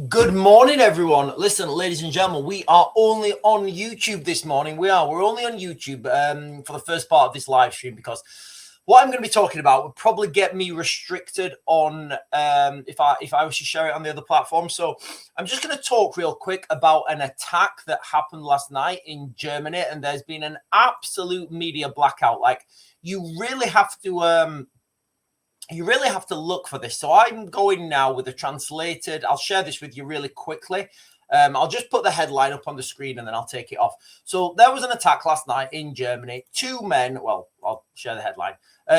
Good morning, everyone. Listen, ladies and gentlemen, we are only on YouTube this morning. We're only on YouTube for the first part of this live stream because what I'm going to be talking about would probably get me restricted on if I was to share it on the other platform. So I'm just going to talk real quick about an attack that happened last night in Germany, and there's been an absolute media blackout. Like, you really have to look for this. So I'm going now with a translated. I'll share this with you really quickly. I'll just put the headline up on the screen and then I'll take it off. So there was an attack last night in Germany. Two men, well, I'll share the headline.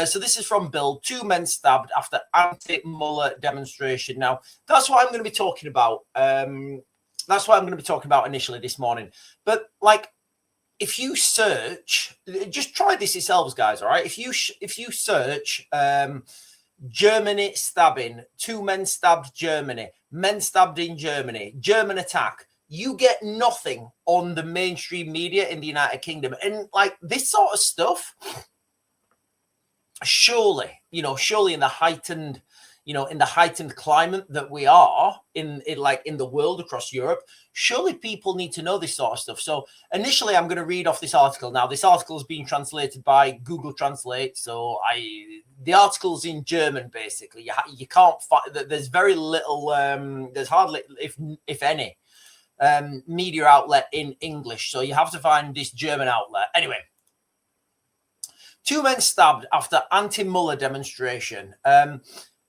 So this is from Bild. 2 men stabbed after anti-Mueller demonstration. Now, that's what I'm going to be talking about. That's what I'm going to be talking about initially this morning. But like, if you search, just try this yourselves, guys. All right. If you search, Germany stabbing, 2 men stabbed Germany, men stabbed in Germany, German attack, you get nothing on the mainstream media in the United Kingdom. And like this sort of stuff, surely in the heightened, in the heightened climate that we are in the world across Europe, surely people need to know this sort of stuff. So initially, I'm going to read off this article. Now, this article is being translated by Google Translate. So the article's in German, basically. You can't find, there's very little, there's hardly, if any, media outlet in English. So you have to find this German outlet. Anyway, 2 men stabbed after anti-Mueller demonstration.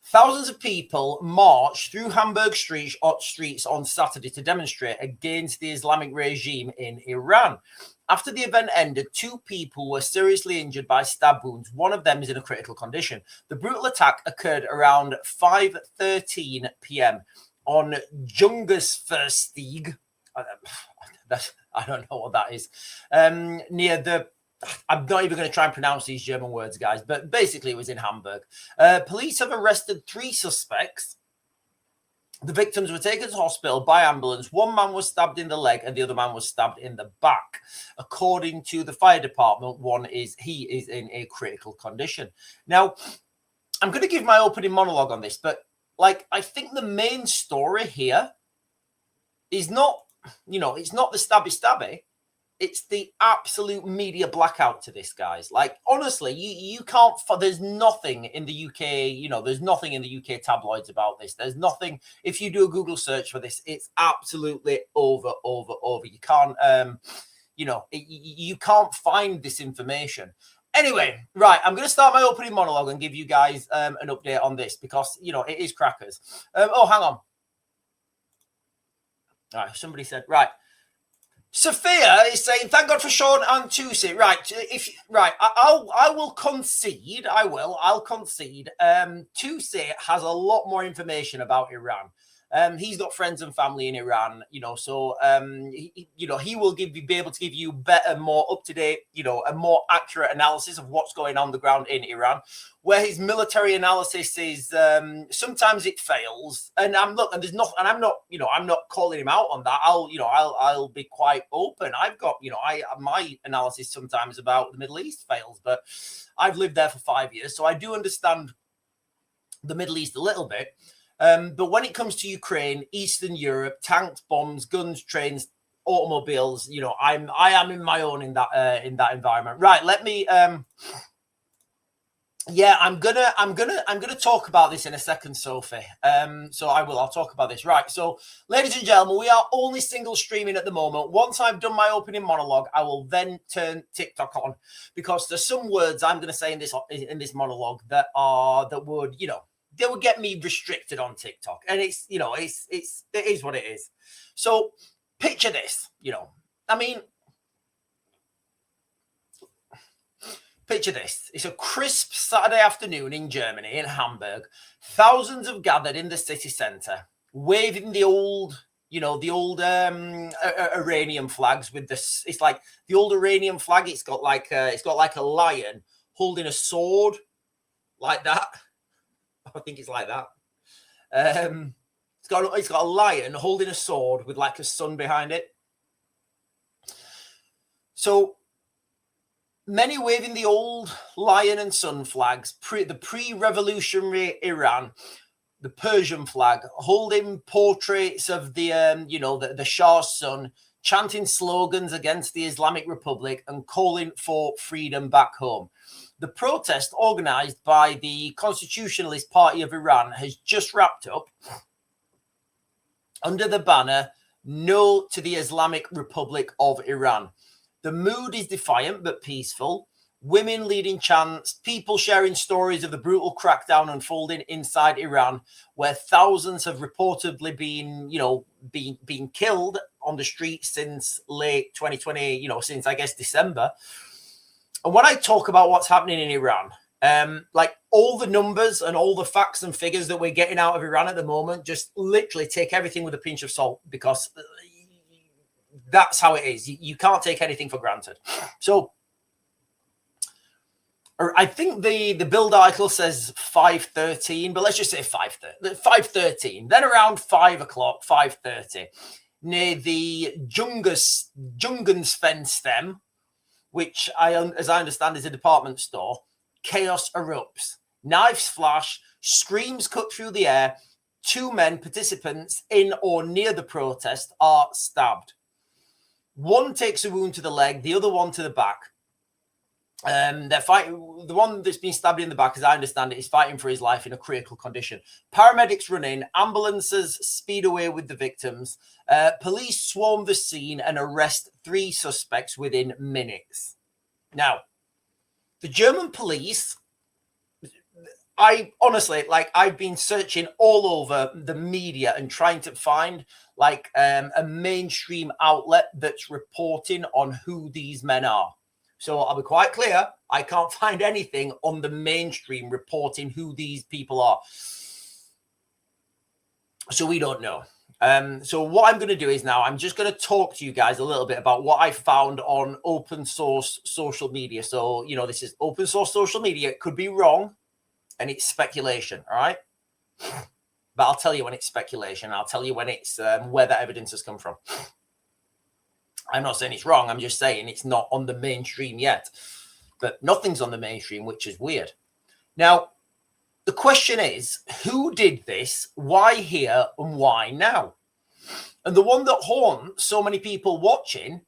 Thousands of people marched through Hamburg streets on Saturday to demonstrate against the Islamic regime in Iran. After the event ended, 2 people were seriously injured by stab wounds. One of them is in a critical condition. The brutal attack occurred around 5:13 p.m. on Jungersverstieg. I don't know what that is. Near the... I'm not even going to try and pronounce these German words, guys, but basically it was in Hamburg. Police have arrested 3 suspects. The victims were taken to hospital by ambulance. 1 man was stabbed in the leg and the other man was stabbed in the back. According to the fire department, he is in a critical condition. Now, I'm going to give my opening monologue on this, but like, I think the main story here is not, it's not the stabby. It's the absolute media blackout to this, guys. Like, honestly, you can't, there's nothing in the UK, there's nothing in the UK tabloids about this. There's nothing, if you do a Google search for this, it's absolutely over. You can't, you can't find this information. Anyway, right, I'm going to start my opening monologue and give you guys an update on this because, it is crackers. Oh, hang on. All right, somebody said, right. Sophia is saying, "Thank God for Sean and Tusi." Right, I will concede. I'll concede. Tusi has a lot more information about Iran. He's got friends and family in Iran, so he will be able to give you better, more up to date, a more accurate analysis of what's going on the ground in Iran. Where his military analysis is, sometimes it fails, and I'm not calling him out on that. I'll be quite open. I've got, my analysis sometimes about the Middle East fails, but I've lived there for 5 years, so I do understand the Middle East a little bit. But when it comes to Ukraine, Eastern Europe, tanks, bombs, guns, trains, automobiles, I am in my own in that environment. Right, let me. Yeah, I'm gonna talk about this in a second, Sophie. So I'll talk about this. Right. So, ladies and gentlemen, we are only single streaming at the moment. Once I've done my opening monologue, I will then turn TikTok on because there's some words I'm gonna say in this monologue that would, they would get me restricted on TikTok, and it is what it is. So picture this, picture this. It's a crisp Saturday afternoon in Germany, in Hamburg. Thousands have gathered in the city centre, waving the old Iranian flags with this. It's like the old Iranian flag. It's got like a lion holding a sword like that. I think it's like that. It's got a lion holding a sword with like a sun behind it. So many waving the old lion and sun flags, the pre-revolutionary Iran. the Persian flag, holding portraits of the, the Shah's son, chanting slogans against the Islamic Republic and calling for freedom back home. The protest organized by the Constitutionalist Party of Iran has just wrapped up under the banner, "No to the Islamic Republic of Iran." The mood is defiant but peaceful. Women leading chants, people sharing stories of the brutal crackdown unfolding inside Iran, where thousands have reportedly been killed on the streets since late 2020, since I guess December. And when I talk about what's happening in Iran, like all the numbers and all the facts and figures that we're getting out of Iran at the moment, just literally take everything with a pinch of salt, because that's how it is. You can't take anything for granted. So I think the Bild article says 5:13, but let's just say 5:13. Then around 5 o'clock, 5:30, near the Jungensfenstem, which as I understand is a department store, chaos erupts. Knives flash, screams cut through the air. 2 men, participants in or near the protest, are stabbed. One takes a wound to the leg, the other one to the back. They're fighting. The one that's been stabbed in the back, as I understand it, is fighting for his life in a critical condition. Paramedics run in, ambulances speed away with the victims. Police swarm the scene and arrest 3 suspects within minutes. Now, the German police, I honestly, I've been searching all over the media and trying to find a mainstream outlet that's reporting on who these men are. So I'll be quite clear, I can't find anything on the mainstream reporting who these people are. So we don't know. So what I'm going to do is now I'm just going to talk to you guys a little bit about what I found on open source social media. So, this is open source social media. It could be wrong and it's speculation. All right. But I'll tell you when it's speculation. I'll tell you when it's where that evidence has come from. I'm not saying it's wrong. I'm just saying it's not on the mainstream yet. But nothing's on the mainstream, which is weird. Now, the question is, who did this? Why here? And why now? And the one that haunts so many people watching,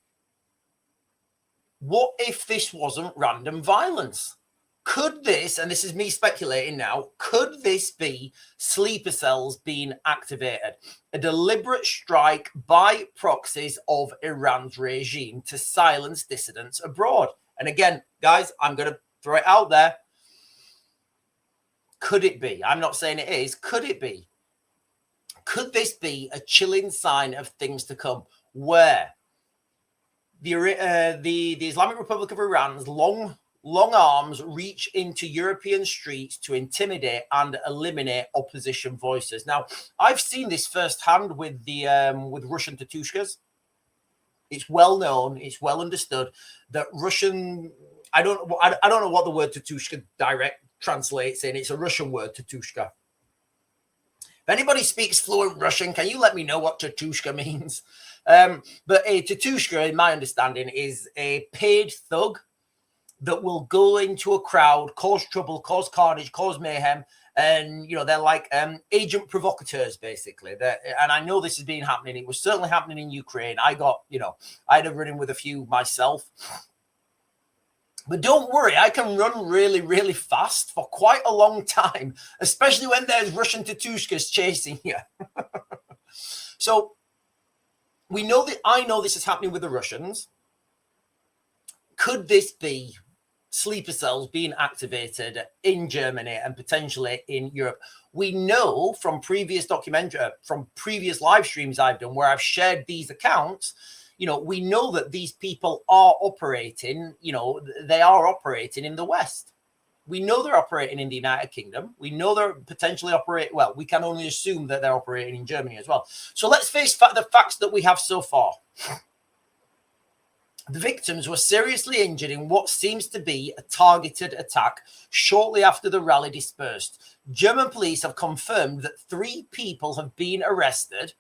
what if this wasn't random violence? Could this, and this is me speculating now, could this be sleeper cells being activated? A deliberate strike by proxies of Iran's regime to silence dissidents abroad. And again, guys, I'm going to throw it out there. Could it be? I'm not saying it is. Could it be? Could this be a chilling sign of things to come, where the Islamic Republic of Iran's long arms reach into European streets to intimidate and eliminate opposition voices? Now, I've seen this firsthand with Russian Tatushkas. It's well known, it's well understood that Russian. I don't know what the word Tatushka direct translates in. It's a Russian word, Tatushka. If anybody speaks fluent Russian, can you let me know what Tatushka means? But a Tatushka, in my understanding, is a paid thug that will go into a crowd, cause trouble, cause carnage, cause mayhem. And, they're like agent provocateurs, basically. And I know this has been happening. It was certainly happening in Ukraine. I had a run-in with a few myself. But don't worry, I can run really, really fast for quite a long time, especially when there's Russian Tatushkas chasing you. So I know this is happening with the Russians. Could this be sleeper cells being activated in Germany and potentially in Europe? We know from previous previous live streams I've done where I've shared these accounts, we know that these people are operating, they are operating in the West. We know they're operating in the United Kingdom. We know they're potentially operating, well, we can only assume that they're operating in Germany as well. So let's face the facts that we have so far. The victims were seriously injured in what seems to be a targeted attack shortly after the rally dispersed. German police have confirmed that 3 people have been arrested,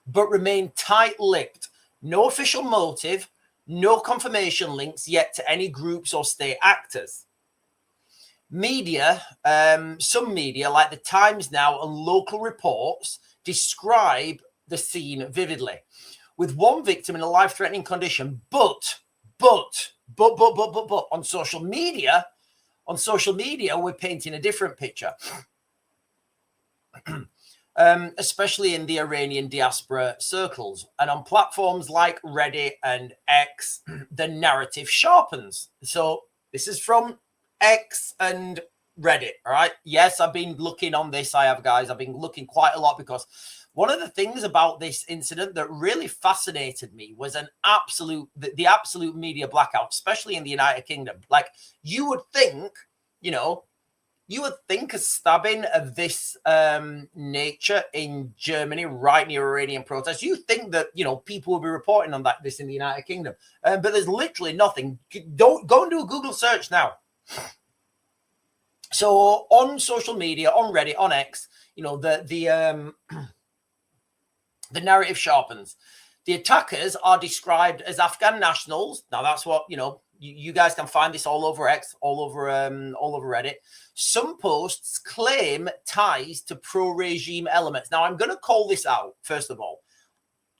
but remain tight-lipped. No official motive, no confirmation links yet to any groups or state actors. Media, some media like the Times Now and local reports describe the scene vividly, with one victim in a life-threatening condition. But on social media, we're painting a different picture. Especially in the Iranian diaspora circles, and on platforms like Reddit and X, the narrative sharpens. So this is from X and Reddit. All right. Yes, I've been looking on this. I have, guys. I've been looking quite a lot, because one of the things about this incident that really fascinated me was the absolute media blackout, especially in the United Kingdom. Like, you would think, a stabbing of this nature in Germany, right near Iranian protests, you think that, people will be reporting on this in the United Kingdom. But there's literally nothing. Don't go and do a Google search now. So on social media, on Reddit, on X, the narrative sharpens. The attackers are described as Afghan nationals. Now that's what, you guys can find this all over X, all over Reddit. Some posts claim ties to pro-regime elements. Now I'm going to call this out. First of all,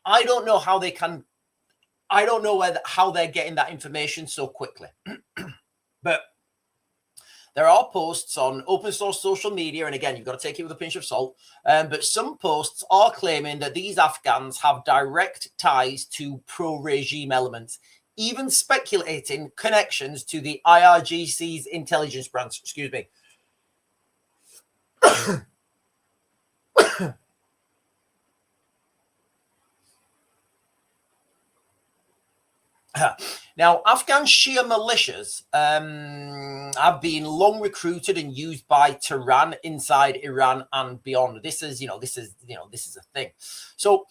I don't know how they're getting that information so quickly, but there are posts on open source social media, and again, you've got to take it with a pinch of salt. But some posts are claiming that these Afghans have direct ties to pro-regime elements, even speculating connections to the IRGC's intelligence branch. Excuse me. Now, Afghan Shia militias have been long recruited and used by Tehran inside Iran and beyond. This is a thing. So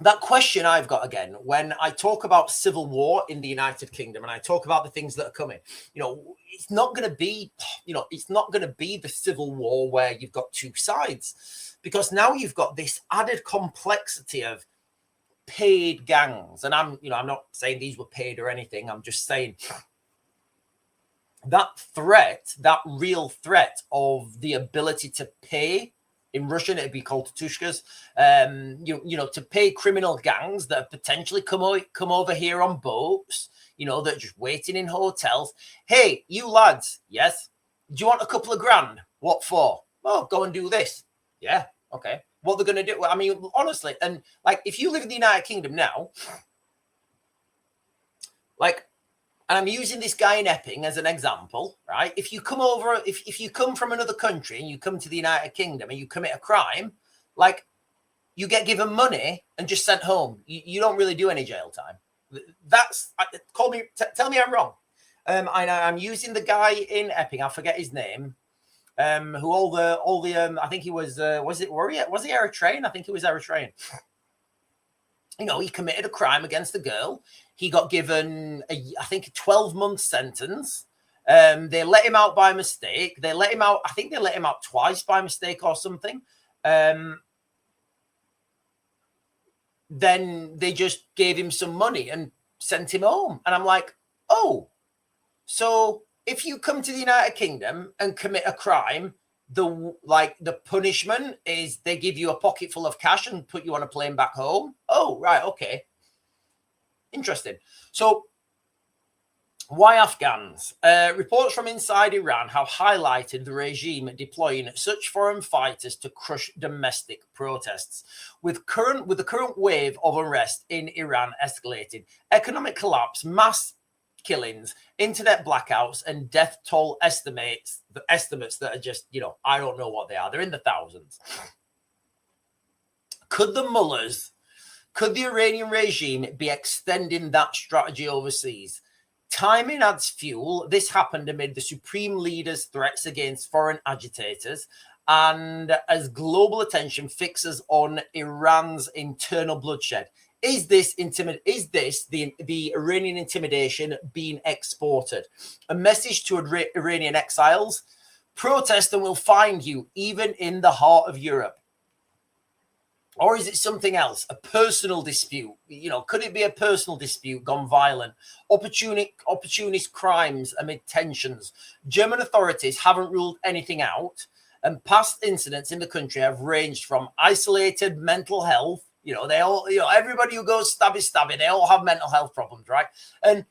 that question I've got, again, when I talk about civil war in the United Kingdom and I talk about the things that are coming, it's not going to be, the civil war where you've got two sides, because now you've got this added complexity of paid gangs. And I'm not saying these were paid or anything. I'm just saying that real threat of the ability to pay. In Russian, it'd be called tushkas. To pay criminal gangs that have potentially come over here on boats, that are just waiting in hotels. Hey, you lads, yes? Do you want a couple of grand? What for? Oh, go and do this. Yeah, okay. What they're going to do? I mean, honestly, and like, if you live in the United Kingdom now, like, and I'm using this guy in Epping as an example, right? If you come over, if you come from another country and you come to the United Kingdom and you commit a crime, like, you get given money and just sent home. You don't really do any jail time. Tell me I'm wrong. I'm using the guy in Epping. I forget his name. Who all the I think he was he Eritrean? I think he was Eritrean. He committed a crime against a girl. He got given a 12-month sentence. They let him out by mistake. I think they let him out twice by mistake or something. Then they just gave him some money and sent him home. And I'm like, oh, so if you come to the United Kingdom and commit a crime, the punishment is they give you a pocket full of cash and put you on a plane back home. Oh, right. Okay. Interesting. So why Afghans? Reports from inside Iran have highlighted the regime deploying such foreign fighters to crush domestic protests. With the current wave of unrest in Iran escalating, economic collapse, mass killings, internet blackouts, and death toll estimates that are just, I don't know what they are. They're in the thousands. Could the Iranian regime be extending that strategy overseas? Timing adds fuel. This happened amid the supreme leader's threats against foreign agitators, and as global attention fixes on Iran's internal bloodshed. Is this the Iranian intimidation being exported? A message to Iranian exiles: protest and we'll find you, even in the heart of Europe. Or is it something else? A personal dispute? You know, could it be a personal dispute gone violent? Opportunist crimes amid tensions. German authorities haven't ruled anything out, and past incidents in the country have ranged from isolated mental health. You know, they all, you know, everybody who goes stabby, they all have mental health problems, right? And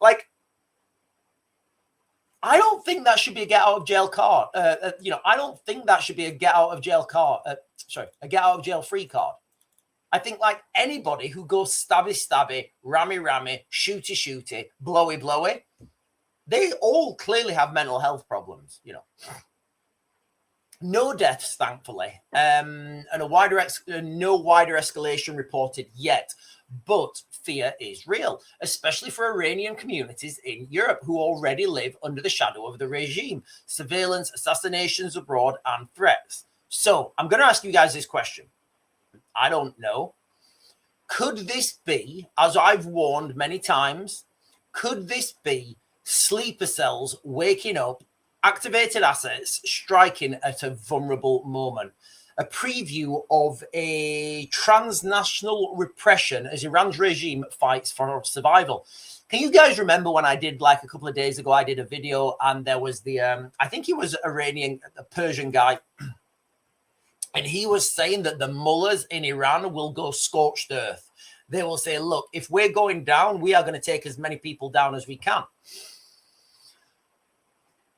like, I don't think that should be a get out of jail card. You know, I don't think that should be a get out of jail card. A get out of jail free card. I think like anybody who goes stabby, rammy, shooty, blowy, they all clearly have mental health problems, you know. No deaths, thankfully, and no wider escalation reported yet. But fear is real, especially for Iranian communities in Europe who already live under the shadow of the regime, surveillance, assassinations abroad, and threats. So I'm going to ask you guys this question. I don't know. Could this be, as I've warned many times, could this be sleeper cells waking up, activated assets striking at a vulnerable moment? A preview of a transnational repression as Iran's regime fights for survival. Can you guys remember when I did, like a couple of days ago, I did a video and there was the, I think he was Iranian, a Persian guy, and he was saying that the mullahs in Iran will go scorched earth. They will say, look, if we're going down, we are going to take as many people down as we can.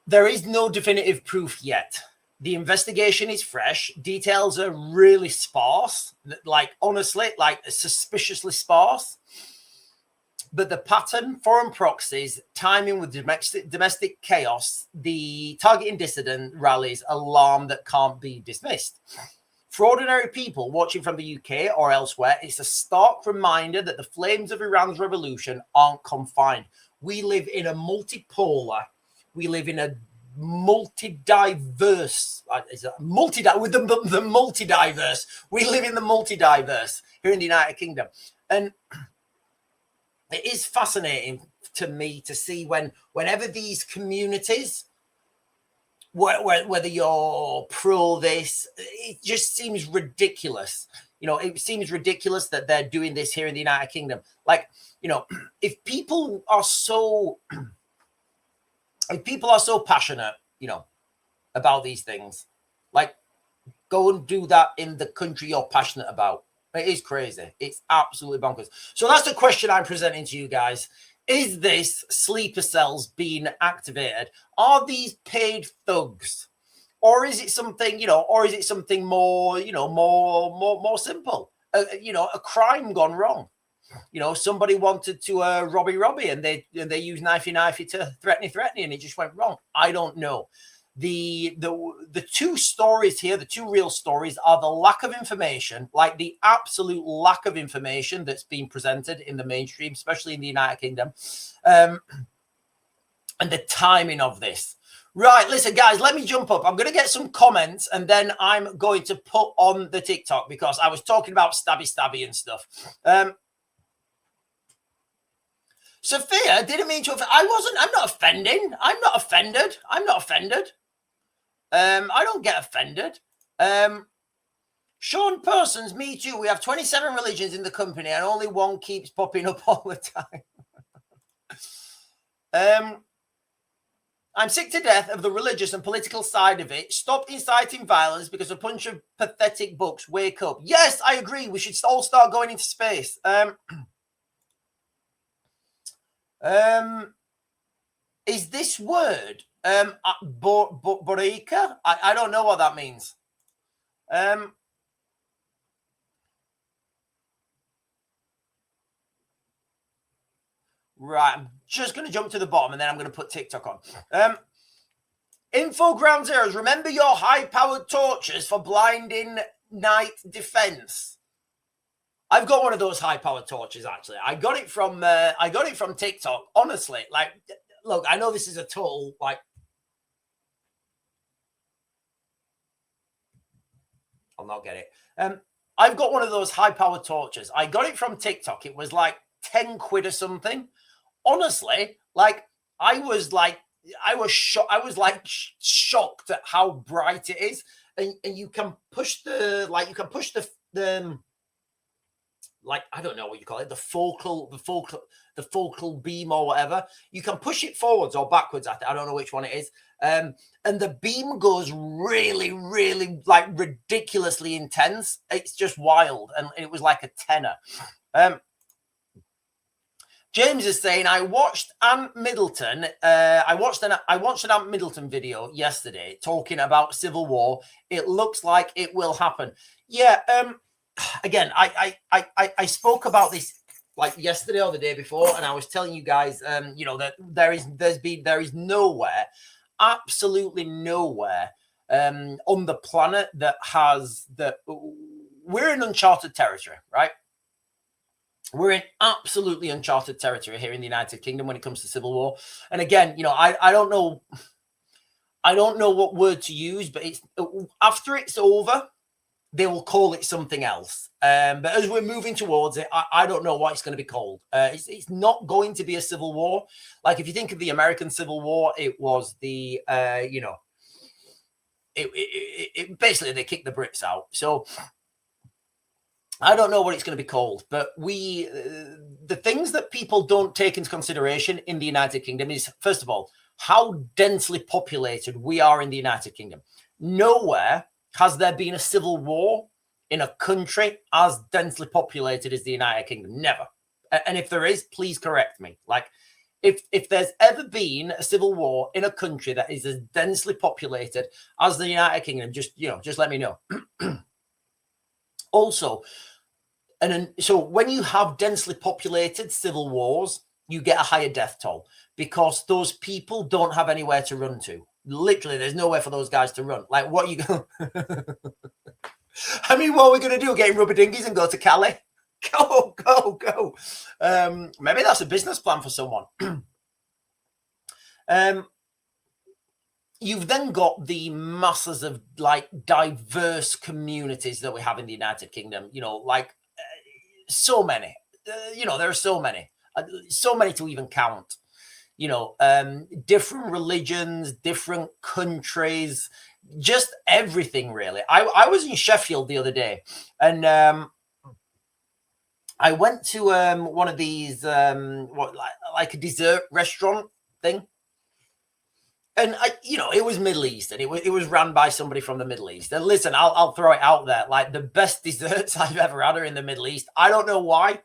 There is no definitive proof yet. The investigation is fresh. Details are really sparse, like honestly, like suspiciously sparse. But the pattern, foreign proxies, timing with domestic chaos, the targeting dissident rallies, alarm that can't be dismissed. For ordinary people watching from the UK or elsewhere, it's a stark reminder that the flames of Iran's revolution aren't confined. We live in a multipolar, we live in a multi-diverse, with the multi-diverse. We live in the multi-diverse here in the United Kingdom. And it is fascinating to me to see whenever these communities, whether you're pro this, it just seems ridiculous. You know, it seems ridiculous that they're doing this here in the United Kingdom. Like, you know, if people are so passionate, you know, about these things, like, go and do that in the country you're passionate about. It is crazy. It's absolutely bonkers. So that's the question I'm presenting to you guys. Is this sleeper cells being activated? Are these paid thugs? Or is it something, you know, or is it something more, you know, more simple? You know, a crime gone wrong. You know, somebody wanted to Robbie, and they used knifey to threatening, and it just went wrong. I don't know. The two stories here, the two real stories, are the lack of information, like the absolute lack of information that's being presented in the mainstream, especially in the United Kingdom, and the timing of this. Right, listen, guys, let me jump up. I'm going to get some comments, and then I'm going to put on the TikTok, because I was talking about stabby and stuff. Sophia didn't mean to offend. I'm not offending. I'm not offended. I don't get offended. Sean Persons, me too. We have 27 religions in the company and only one keeps popping up all the time. I'm sick to death of the religious and political side of it. Stop inciting violence because a bunch of pathetic books. Wake up. Yes, I agree. We should all start going into space. Is this word Borika? I don't know what that means. Right, I'm just going to jump to the bottom and then I'm going to put TikTok on. Info Ground Zeroes, remember your high-powered torches for blinding night defense. I've got one of those high-powered torches, actually. I got it from TikTok. Honestly, like, look, I know this is a total, like, I'll not get it. I've got one of those high-powered torches. I got it from TikTok. It was like 10 quid or something. Honestly, like, I was shocked at how bright it is. and you can push the like, I don't know what you call it, the focal beam or whatever. You can push it forwards or backwards. I don't know which one it is. And the beam goes really, really like ridiculously intense. It's just wild. And it was like a tenor. James is saying, I watched Ant Middleton. I watched an Ant Middleton video yesterday talking about civil war. It looks like it will happen. Yeah. Again, I spoke about this like yesterday or the day before, and I was telling you guys, that there is nowhere, absolutely nowhere, on the planet that we're in uncharted territory, right? We're in absolutely uncharted territory here in the United Kingdom when it comes to civil war. And again, I don't know what word to use, but it's after it's over, they will call it something else. But as we're moving towards it, I don't know what it's going to be called. It's not going to be a civil war. Like if you think of the American Civil War, it was the, it basically they kicked the Brits out. So I don't know what it's going to be called, but the things that people don't take into consideration in the United Kingdom is, first of all, how densely populated we are in the United Kingdom. Nowhere has there been a civil war in a country as densely populated as the United Kingdom? Never. And if there is, please correct me. Like, if there's ever been a civil war in a country that is as densely populated as the United Kingdom, just let me know. Also, so when you have densely populated civil wars, you get a higher death toll because those people don't have anywhere to run to. Literally, there's nowhere for those guys to run. Like, what are you going? I mean, what are we going to do? Get in rubber dinghies and go to Calais? Go. Maybe that's a business plan for someone. You've then got the masses of like diverse communities that we have in the United Kingdom. So many. There are so many to even count. Different religions, different countries, just everything really. I was in Sheffield the other day, and I went to one of these like a dessert restaurant thing, and it was Middle East, and it was run by somebody from the Middle East. And listen, I'll throw it out there, like the best desserts I've ever had are in the Middle East. I don't know why,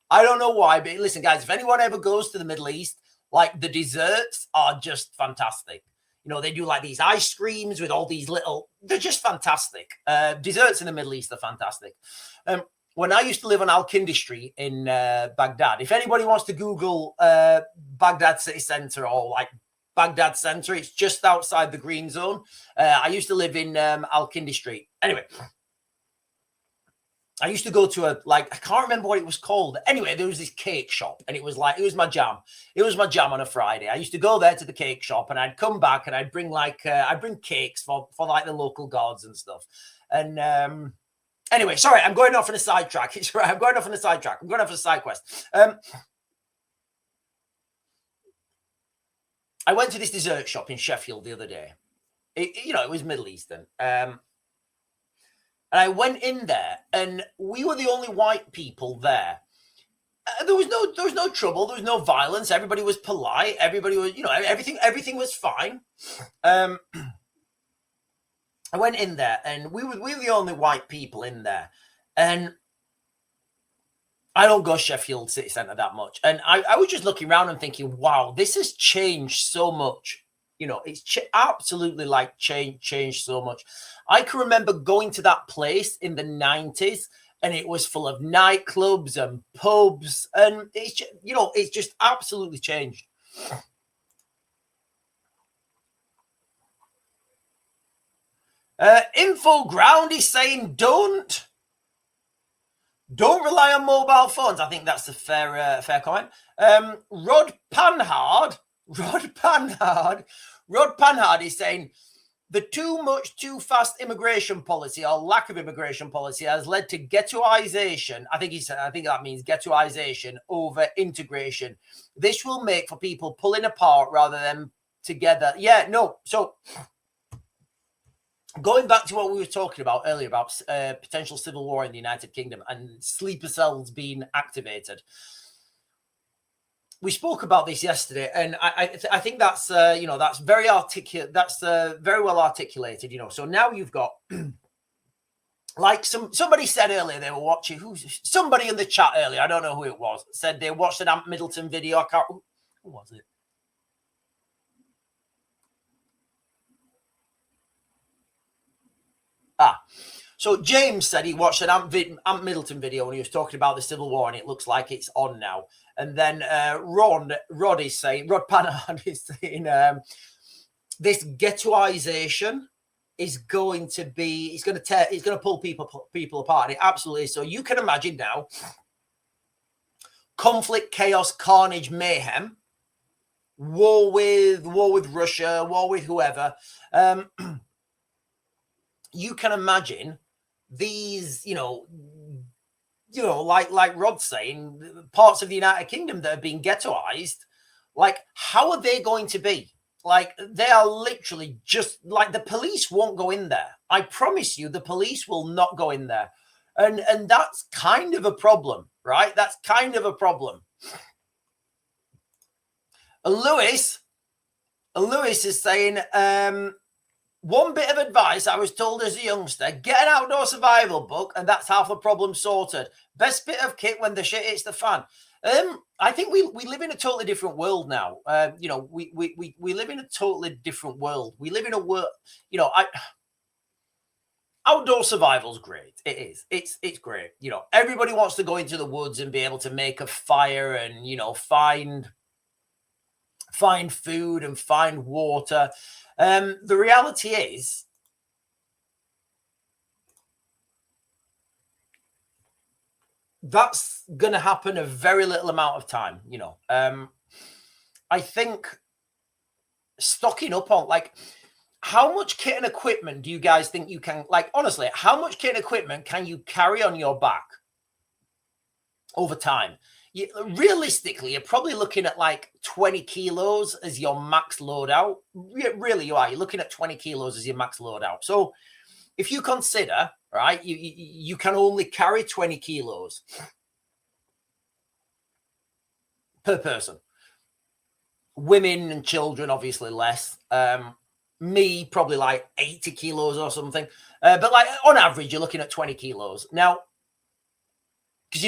but listen, guys, if anyone ever goes to the Middle East, like the desserts are just fantastic. They do like these ice creams with all these they're just fantastic. Desserts in the Middle East are fantastic. When I used to live on Al-Kindi Street in Baghdad, if anybody wants to Google Baghdad city center or like Baghdad center, it's just outside the green zone. I used to live in Al-Kindi Street. Anyway, I used to go to I can't remember what it was called. Anyway, there was this cake shop, and it was my jam. It was my jam on a Friday. I used to go there to the cake shop, and I'd come back and I'd bring cakes for like the local gods and stuff. And anyway, sorry, I'm going off on a sidetrack. It's right. I'm going off on a sidetrack. I'm going off on a side quest. I went to this dessert shop in Sheffield the other day. It was Middle Eastern. And I went in there, and we were the only white people there. There was no trouble. There was no violence. Everybody was polite. Everybody was, everything was fine. I went in there, and we were the only white people in there. And I don't go Sheffield City Centre that much. And I was just looking around and thinking, wow, this has changed so much. It's absolutely like changed so much. I can remember going to that place in the 90s, and it was full of nightclubs and pubs, and it's just absolutely changed. Infoground is saying don't rely on mobile phones. I think that's a fair comment. Rod Panhard is saying the too fast immigration policy or lack of immigration policy has led to ghettoization. I think that means ghettoization over integration. This will make for people pulling apart rather than together. Yeah, no. So going back to what we were talking about earlier about potential civil war in the United Kingdom and sleeper cells being activated. We spoke about this yesterday, and I think that's that's very articulate. That's very well articulated. So now you've got like somebody said earlier they were watching. Somebody in the chat earlier? I don't know who it was. Said they watched an Ant Middleton video. I can't. Who was it? So James said he watched an Ant Middleton video and he was talking about the Civil War, and it looks like it's on now. And then Rod Panhard is saying this ghettoization is going to be, it's going to pull people apart. And it absolutely is. So you can imagine now, conflict, chaos, carnage, mayhem, war with Russia, war with whoever. You can imagine these, like Rod's saying, parts of the United Kingdom that are being ghettoized. Like, how are they going to be? Like, they are literally just like, the police won't go in there. I promise you, the police will not go in there. And that's kind of a problem, right? That's kind of a problem. Lewis is saying, one bit of advice I was told as a youngster, get an outdoor survival book and that's half the problem sorted. Best bit of kit when the shit hits the fan. I think we live in a totally different world now. We live in a totally different world. We live in a world, outdoor survival's great. It is. It's great. Everybody wants to go into the woods and be able to make a fire and, find food and find water. The reality is, that's going to happen a very little amount of time. I think stocking up on, like, how much kit and equipment do you guys think you can, like, honestly, how much kit and equipment can you carry on your back over time? Realistically, you're probably looking at like 20 kilos as your max loadout. Really, you are. You're looking at 20 kilos as your max loadout. So if you consider, right, you can only carry 20 kilos per person. Women and children, obviously less. Me, probably like 80 kilos or something. But like on average, you're looking at 20 kilos. Now, because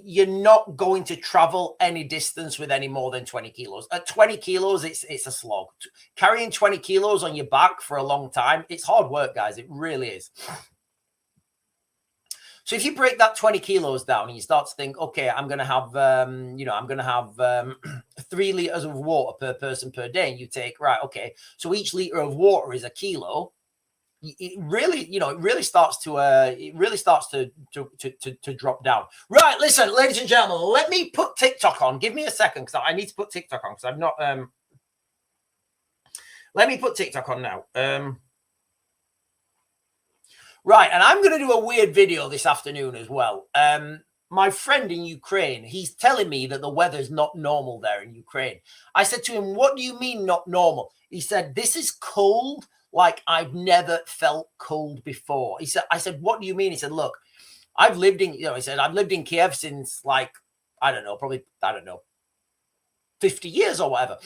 you're not going to travel any distance with any more than 20 kilos. At 20 kilos, it's a slog. Carrying 20 kilos on your back for a long time, it's hard work, guys. It really is. So if you break that 20 kilos down and you start to think, okay, I'm going to have, 3 liters of water per person per day. And you take, right, okay, so each liter of water is a kilo. It really starts to drop down. Right, listen, ladies and gentlemen, let me put TikTok on. Give me a second because I need to put TikTok on because I've not. Let me put TikTok on now. Right, and I'm going to do a weird video this afternoon as well. My friend in Ukraine, he's telling me that the weather's not normal there in Ukraine. I said to him, "What do you mean not normal?" He said, "This is cold. Like I've never felt cold before." I said, "What do you mean?" He said, "Look, I've lived in Kiev since like, I don't know, 50 years or whatever.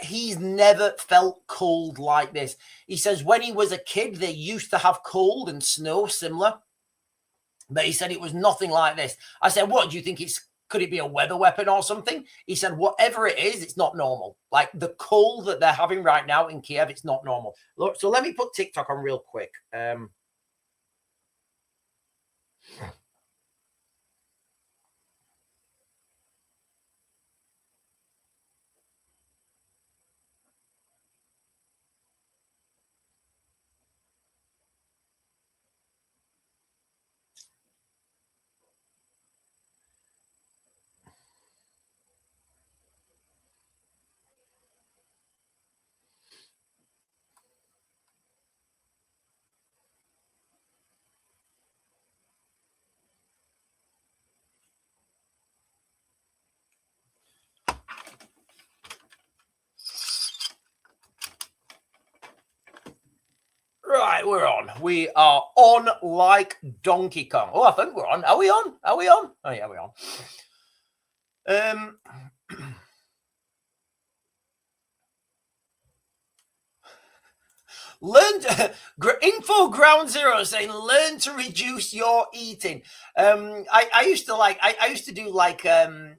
He's never felt cold like this." He says when he was a kid, they used to have cold and snow similar, but he said it was nothing like this. I said, "What do you think could it be a weather weapon or something?" He said, "Whatever it is, it's not normal. Like the cold that they're having right now in Kiev, it's not normal." Look, so let me put TikTok on real quick. Right, we're on. We are on like Donkey Kong. Oh, I think we're on. Are we on? Are we on? Oh, yeah, we're on. Learn to, info ground zero saying learn to reduce your eating. I used to like I used to do like I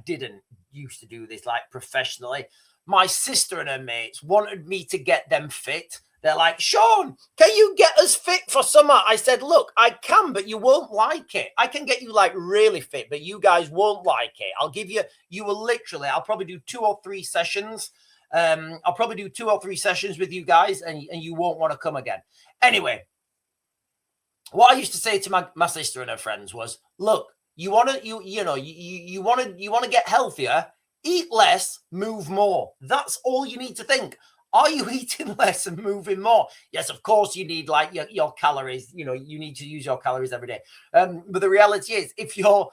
didn't used to do this like professionally. My sister and her mates wanted me to get them fit. They're like, Sean, can you get us fit for summer? I said, look, I can, but you won't like it. I can get you like really fit, but you guys won't like it. I'll give you, I'll probably do 2 or 3 sessions. I'll probably do 2 or 3 sessions with you guys and you won't want to come again. Anyway, what I used to say to my sister and her friends was, look, you want to get healthier, eat less, move more. That's all you need to think. Are you eating less and moving more? Yes, of course you need like your calories. You need to use your calories every day. But the reality is, if you're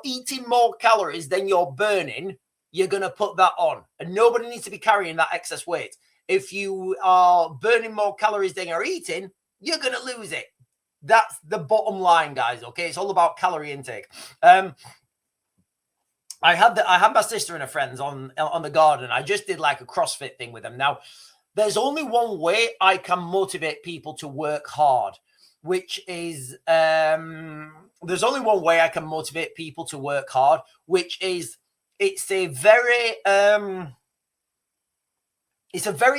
eating more calories than you're burning, you're going to put that on. And nobody needs to be carrying that excess weight. If you are burning more calories than you're eating, you're going to lose it. That's the bottom line, guys. Okay, it's all about calorie intake. I had my sister and her friends on the garden. I just did like a CrossFit thing with them. Now, there's only one way I can motivate people to work hard, which is there's only one way I can motivate people to work hard, which is it's a very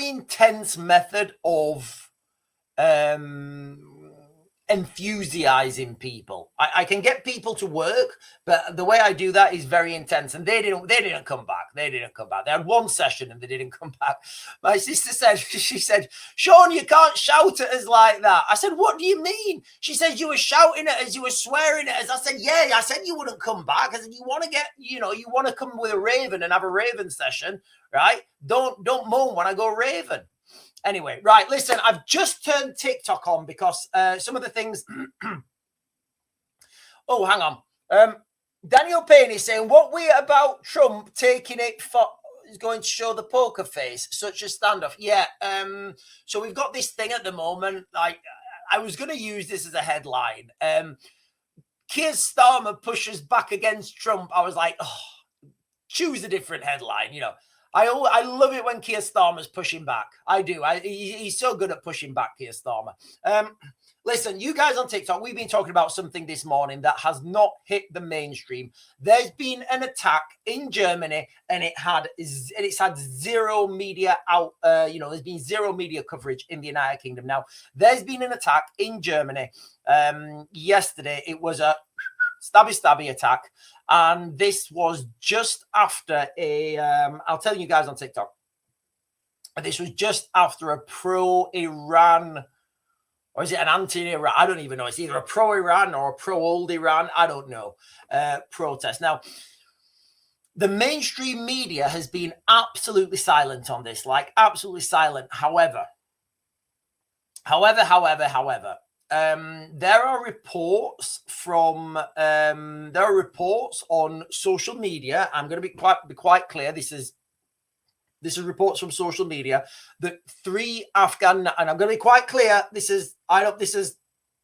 intense method of enthusiasing people. I can get people to work, but the way I do that is very intense. And they didn't come back. They had 1 session and they didn't come back. My sister said, Sean, you can't shout at us like that. I said, what do you mean? She said, you were shouting at us, you were swearing at us. I said, yeah, I said you wouldn't come back. I said, you want to come with a raven and have a raven session, right? Don't moan when I go raven. Anyway, right, listen, I've just turned TikTok on because some of the things... Oh, hang on. Daniel Payne is saying, what we're about Trump taking it for is going to show the poker face, such a standoff. Yeah, so we've got this thing at the moment. Like, I was going to use this as a headline. Keir Starmer pushes back against Trump. I was like, oh, choose a different headline, I love it when Keir Starmer's pushing back. I do. He's so good at pushing back, Keir Starmer. Listen, you guys on TikTok, we've been talking about something this morning that has not hit the mainstream. There's been an attack in Germany, and it's had zero media out. There's been zero media coverage in the United Kingdom. Now, there's been an attack in Germany. Yesterday, it was a stabby attack. And this was just after I'll tell you guys on TikTok. This was just after a pro-Iran, or is it an anti-Iran? I don't even know. It's either a pro-Iran or a pro-old Iran. I don't know. Protest. Now, the mainstream media has been absolutely silent on this, like absolutely silent. However, there are reports on social media. I'm going to be quite clear. This is reports from social media that 3 Afghan, and I'm going to be quite clear. This is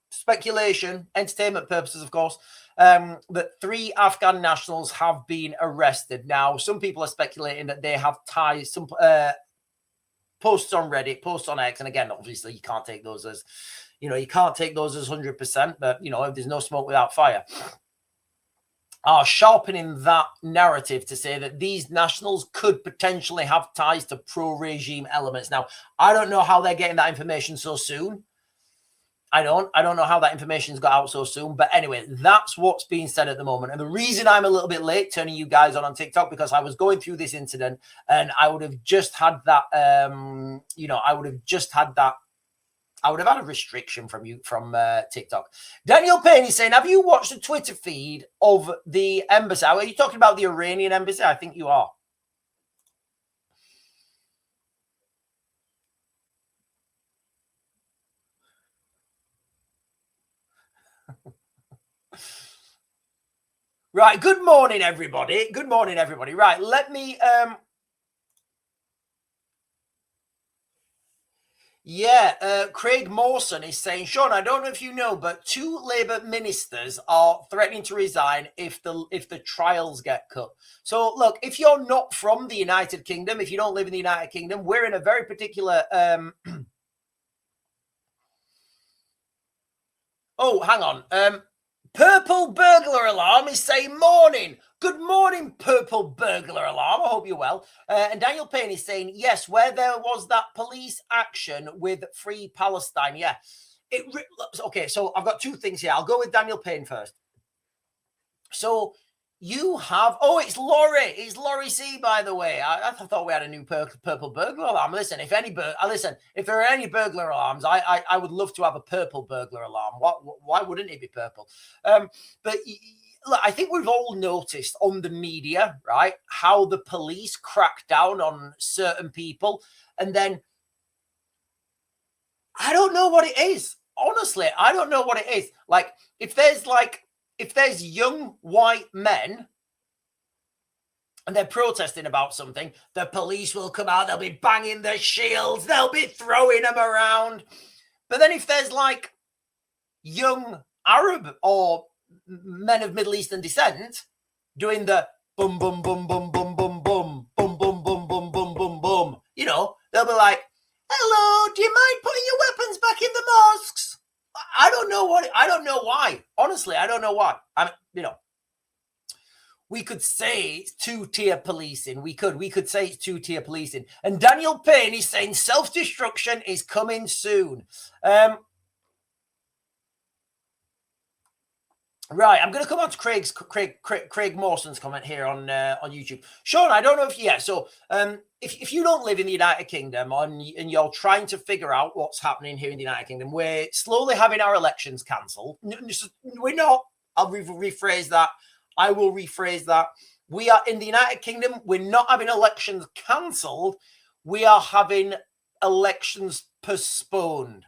speculation, entertainment purposes, of course. That 3 Afghan nationals have been arrested. Now, some people are speculating that they have ties. Some posts on Reddit, posts on X, and again, obviously, you can't take those as 100%, but there's no smoke without fire. Are sharpening that narrative to say that these nationals could potentially have ties to pro-regime elements. Now, I don't know how they're getting that information so soon. I don't know how that information's got out so soon. But anyway, that's what's being said at the moment. And the reason I'm a little bit late turning you guys on TikTok, because I was going through this incident and I would have just had that, I would have had a restriction from TikTok. Daniel Payne is saying, have you watched the Twitter feed of the embassy? Are you talking about the Iranian embassy? I think you are. Right. Good morning, everybody. Right. Let me... Yeah, Craig Mawson is saying, Sean, I don't know if you know, but 2 Labour ministers are threatening to resign if the trials get cut. So, look, if you're not from the United Kingdom, if you don't live in the United Kingdom, we're in a very particular... Oh, hang on. Purple burglar alarm is saying morning. Good morning, purple burglar alarm. I hope you're well. And Daniel Payne is saying, yes, where there was that police action with Free Palestine. Yeah. Okay, so I've got 2 things here. I'll go with Daniel Payne first. So you have... Oh, it's Laurie. It's Laurie C, by the way. I thought we had a new purple burglar alarm. Listen, if there are any burglar alarms, I would love to have a purple burglar alarm. Why wouldn't it be purple? But... Look, I think we've all noticed on the media, right, how the police crack down on certain people. And then I don't know what it is. Honestly, I don't know what it is. Like, if there's young white men and they're protesting about something, the police will come out, they'll be banging their shields, they'll be throwing them around. But then if there's like young Arab or men of Middle Eastern descent doing the boom, boom, boom, boom, boom, boom, boom, boom, boom, boom, boom, boom, boom, boom. You know, they'll be like, hello, do you mind putting your weapons back in the mosques? I don't know why. Honestly, I don't know why. We could say it's 2-tier policing. We could say it's 2-tier policing. And Daniel Payne is saying self-destruction is coming soon. Right, I'm going to come on to Craig Mawson's comment here on YouTube. Sean, I don't know if you don't live in the United Kingdom and you're trying to figure out what's happening here in the United Kingdom, we're slowly having our elections cancelled. We're not. I'll rephrase that. I will rephrase that. We are in the United Kingdom. We're not having elections cancelled. We are having elections postponed.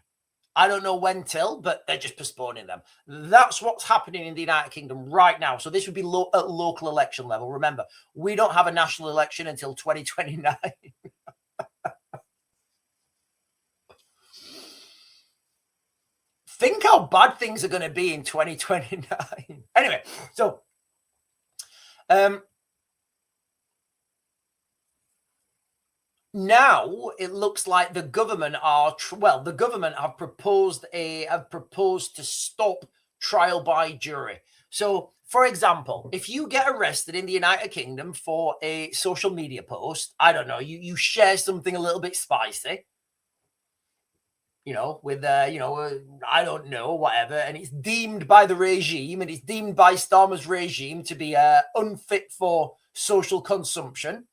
I don't know when till, but they're just postponing them. That's what's happening in the United Kingdom right now. So this would be at local election level. Remember, we don't have a national election until 2029. Think how bad things are going to be in 2029. Anyway, so now it looks like the government have proposed to stop trial by jury. So, for example, if you get arrested in the United Kingdom for a social media post, I don't know, you share something a little bit spicy, with I don't know, whatever, and it's deemed by the regime and it's deemed by Starmer's regime to be unfit for social consumption.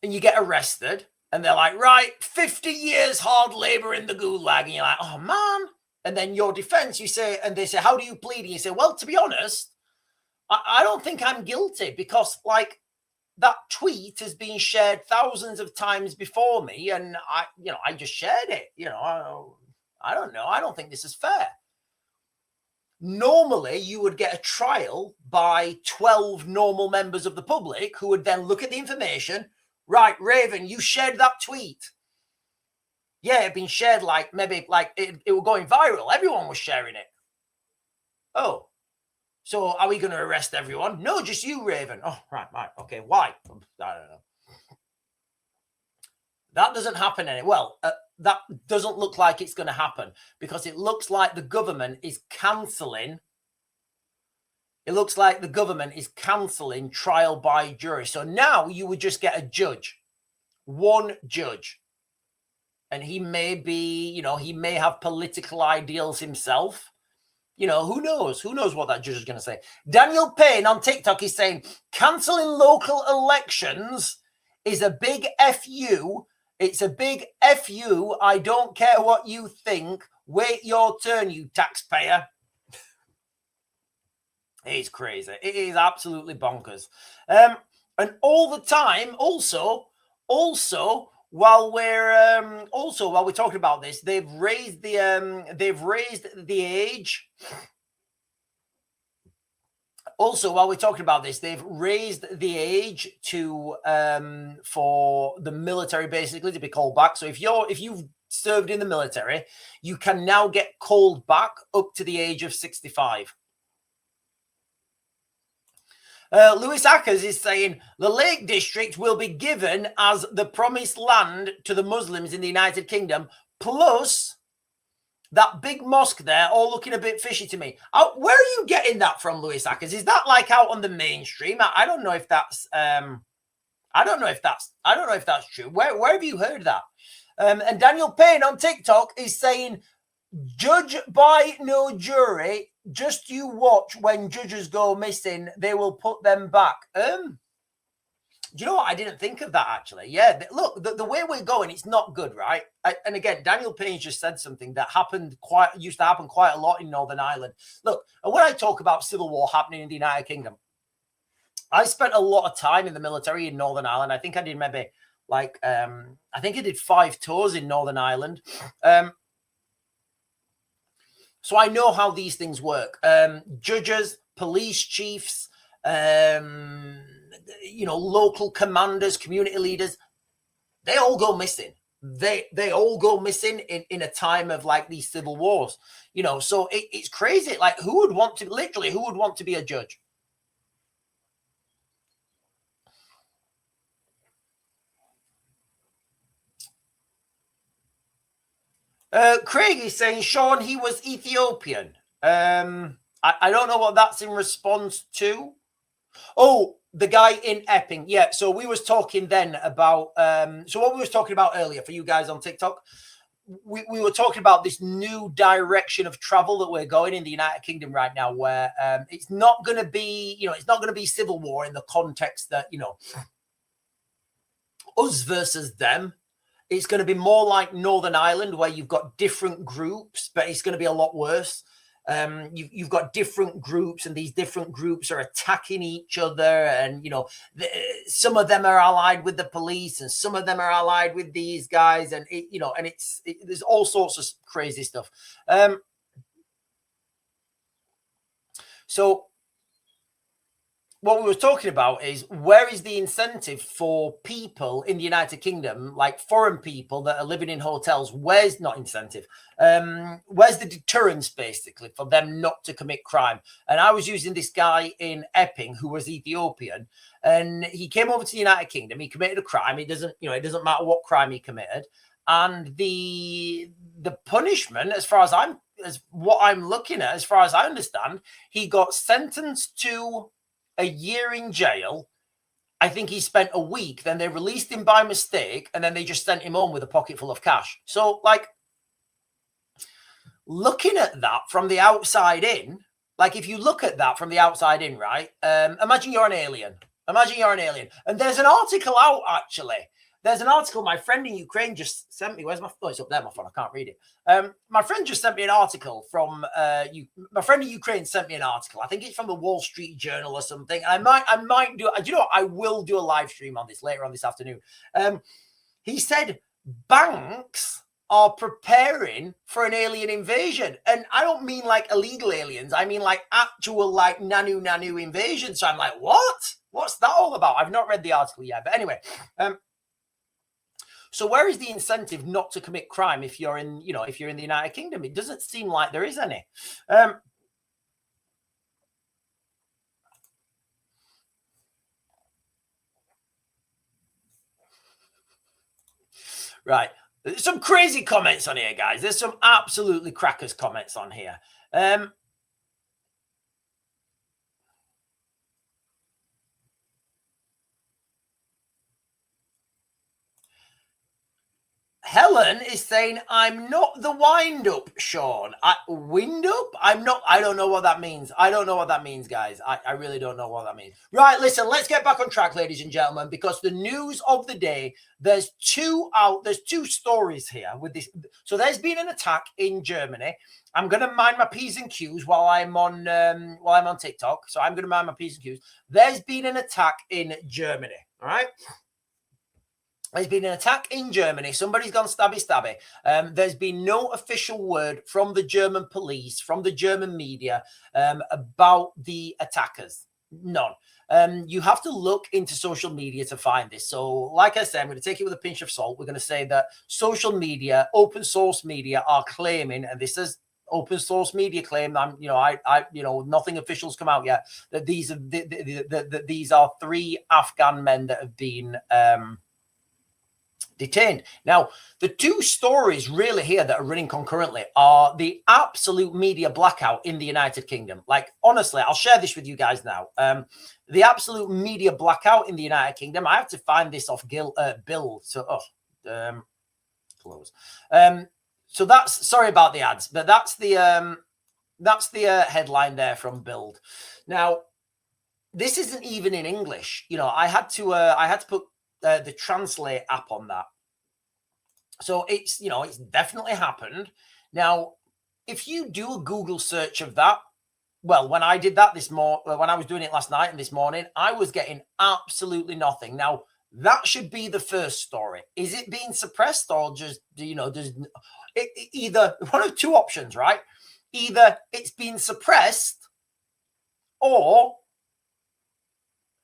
And you get arrested, and they're like, right, 50 years hard labor in the gulag. And you're like, oh, man. And then your defense, they say, how do you plead? And you say, well, to be honest, I don't think I'm guilty because, like, that tweet has been shared thousands of times before me, and I just shared it. I don't know. I don't think this is fair. Normally, you would get a trial by 12 normal members of the public who would then look at the information. Right, Raven, you shared that tweet. Yeah, it had been shared it was going viral. Everyone was sharing it. Oh, so are we going to arrest everyone? No, just you, Raven. Oh, right. Okay, why? I don't know. That doesn't happen that doesn't look like it's going to happen because it looks like the government is cancelling. It looks like the government is cancelling trial by jury. So now you would just get a judge, one judge. And he may be, he may have political ideals himself. Who knows? Who knows what that judge is going to say? Daniel Payne on TikTok is saying, cancelling local elections is a big FU. It's a big FU. I don't care what you think. Wait your turn, you taxpayer. It is crazy. It is absolutely bonkers. And all the time, also while we're talking about this, they've raised the age Also, while we're talking about this, they've raised the age to for the military basically to be called back. So if you've served in the military, you can now get called back up to the age of 65. Lewis Ackers is saying the Lake District will be given as the promised land to the Muslims in the United Kingdom, plus that big mosque there, all looking a bit fishy to me. Where are you getting that from, Lewis Ackers? Is that like out on the mainstream? I don't know if that's I don't know if that's true. Where have you heard that? And Daniel Payne on TikTok is saying, judge by no jury. Just you watch when judges go missing, they will put them back. Do you know what? I didn't think of that actually. Yeah, look, the way we're going, it's not good, right? And again, Daniel Payne just said something that used to happen quite a lot in Northern Ireland. Look, and when I talk about civil war happening in the United Kingdom, I spent a lot of time in the military in Northern Ireland. I think I did maybe like I think I did 5 tours in Northern Ireland. So I know how these things work. Judges, police chiefs, local commanders, community leaders, they all go missing. They all go missing in a time of like these civil wars. So it's crazy. Like who would want to be a judge? Craig is saying, Sean, he was Ethiopian. I don't know what that's in response to. Oh, the guy in Epping. Yeah, so we was talking then about, so what we was talking about earlier for you guys on TikTok, we were talking about this new direction of travel that we're going in the United Kingdom right now, where it's not going to be, it's not going to be civil war in the context that, us versus them. It's going to be more like Northern Ireland, where you've got different groups, but it's going to be a lot worse. You've got different groups, and these different groups are attacking each other. And, some of them are allied with the police, and some of them are allied with these guys. And, there's all sorts of crazy stuff. So what we were talking about is, where is the incentive for people in the United Kingdom, like foreign people that are living in hotels? Where's not incentive? Where's the deterrence basically for them not to commit crime? And I was using this guy in Epping who was Ethiopian, and he came over to the United Kingdom. He committed a crime. It doesn't matter what crime he committed. And the punishment, as what I'm looking at, as far as I understand, he got sentenced to a year in jail. I think he spent a week, then they released him by mistake, and then they just sent him home with a pocket full of cash. So, like, looking at that from the outside in, like, if you look at that from the outside in, right? Imagine you're an alien. And there's an article out, actually. There's an article my friend in Ukraine just sent me. Where's my phone? Oh, it's up there, my phone. I can't read it. My friend just sent me an article from my friend in Ukraine sent me an article. I think it's from the Wall Street Journal or something. I might do. You know what? I will do a live stream on this later on this afternoon. He said banks are preparing for an alien invasion, and I don't mean like illegal aliens. I mean like actual like nanu invasion. So I'm like, what? What's that all about? I've not read the article yet, but anyway. So where is the incentive not to commit crime if you're in the United Kingdom? It doesn't seem like there is any. Right. There's some crazy comments on here, guys. There's some absolutely crackers comments on here. Helen is saying, I'm not the wind-up, Sean. Wind-up? I'm not. I don't know what that means. I don't know what that means, guys. I really don't know what that means. Right, listen, let's get back on track, ladies and gentlemen, because the news of the day, there's two stories here with this. So there's been an attack in Germany. I'm going to mind my P's and Q's while I'm on TikTok. So I'm going to mind my P's and Q's. There's been an attack in Germany, all right? There's been an attack in Germany. Somebody's gone stabby stabby. There's been no official word from the German police, from the German media, about the attackers. None. You have to look into social media to find this. So, like I said, I'm going to take it with a pinch of salt. We're going to say that social media, open source media, are claiming, and this is open source media claim. Nothing official's come out yet. That these are these are 3 Afghan men that have been detained. Now, the 2 stories really here that are running concurrently are the absolute media blackout in the United Kingdom. Like, honestly, I'll share this with you guys now. The absolute media blackout in the United Kingdom. I have to find this off Bill. So, close. So that's, sorry about the ads, but that's the headline there from Build. Now, this isn't even in English. You know, I had to put the Translate app on that. So it's, you know, it's definitely happened. Now, if you do a Google search of that, well, when I did that when I was doing it last night and this morning, I was getting absolutely nothing. Now, that should be the first story. Is it being suppressed, or just, you know, there's either one of 2 options, right? Either it's being suppressed, or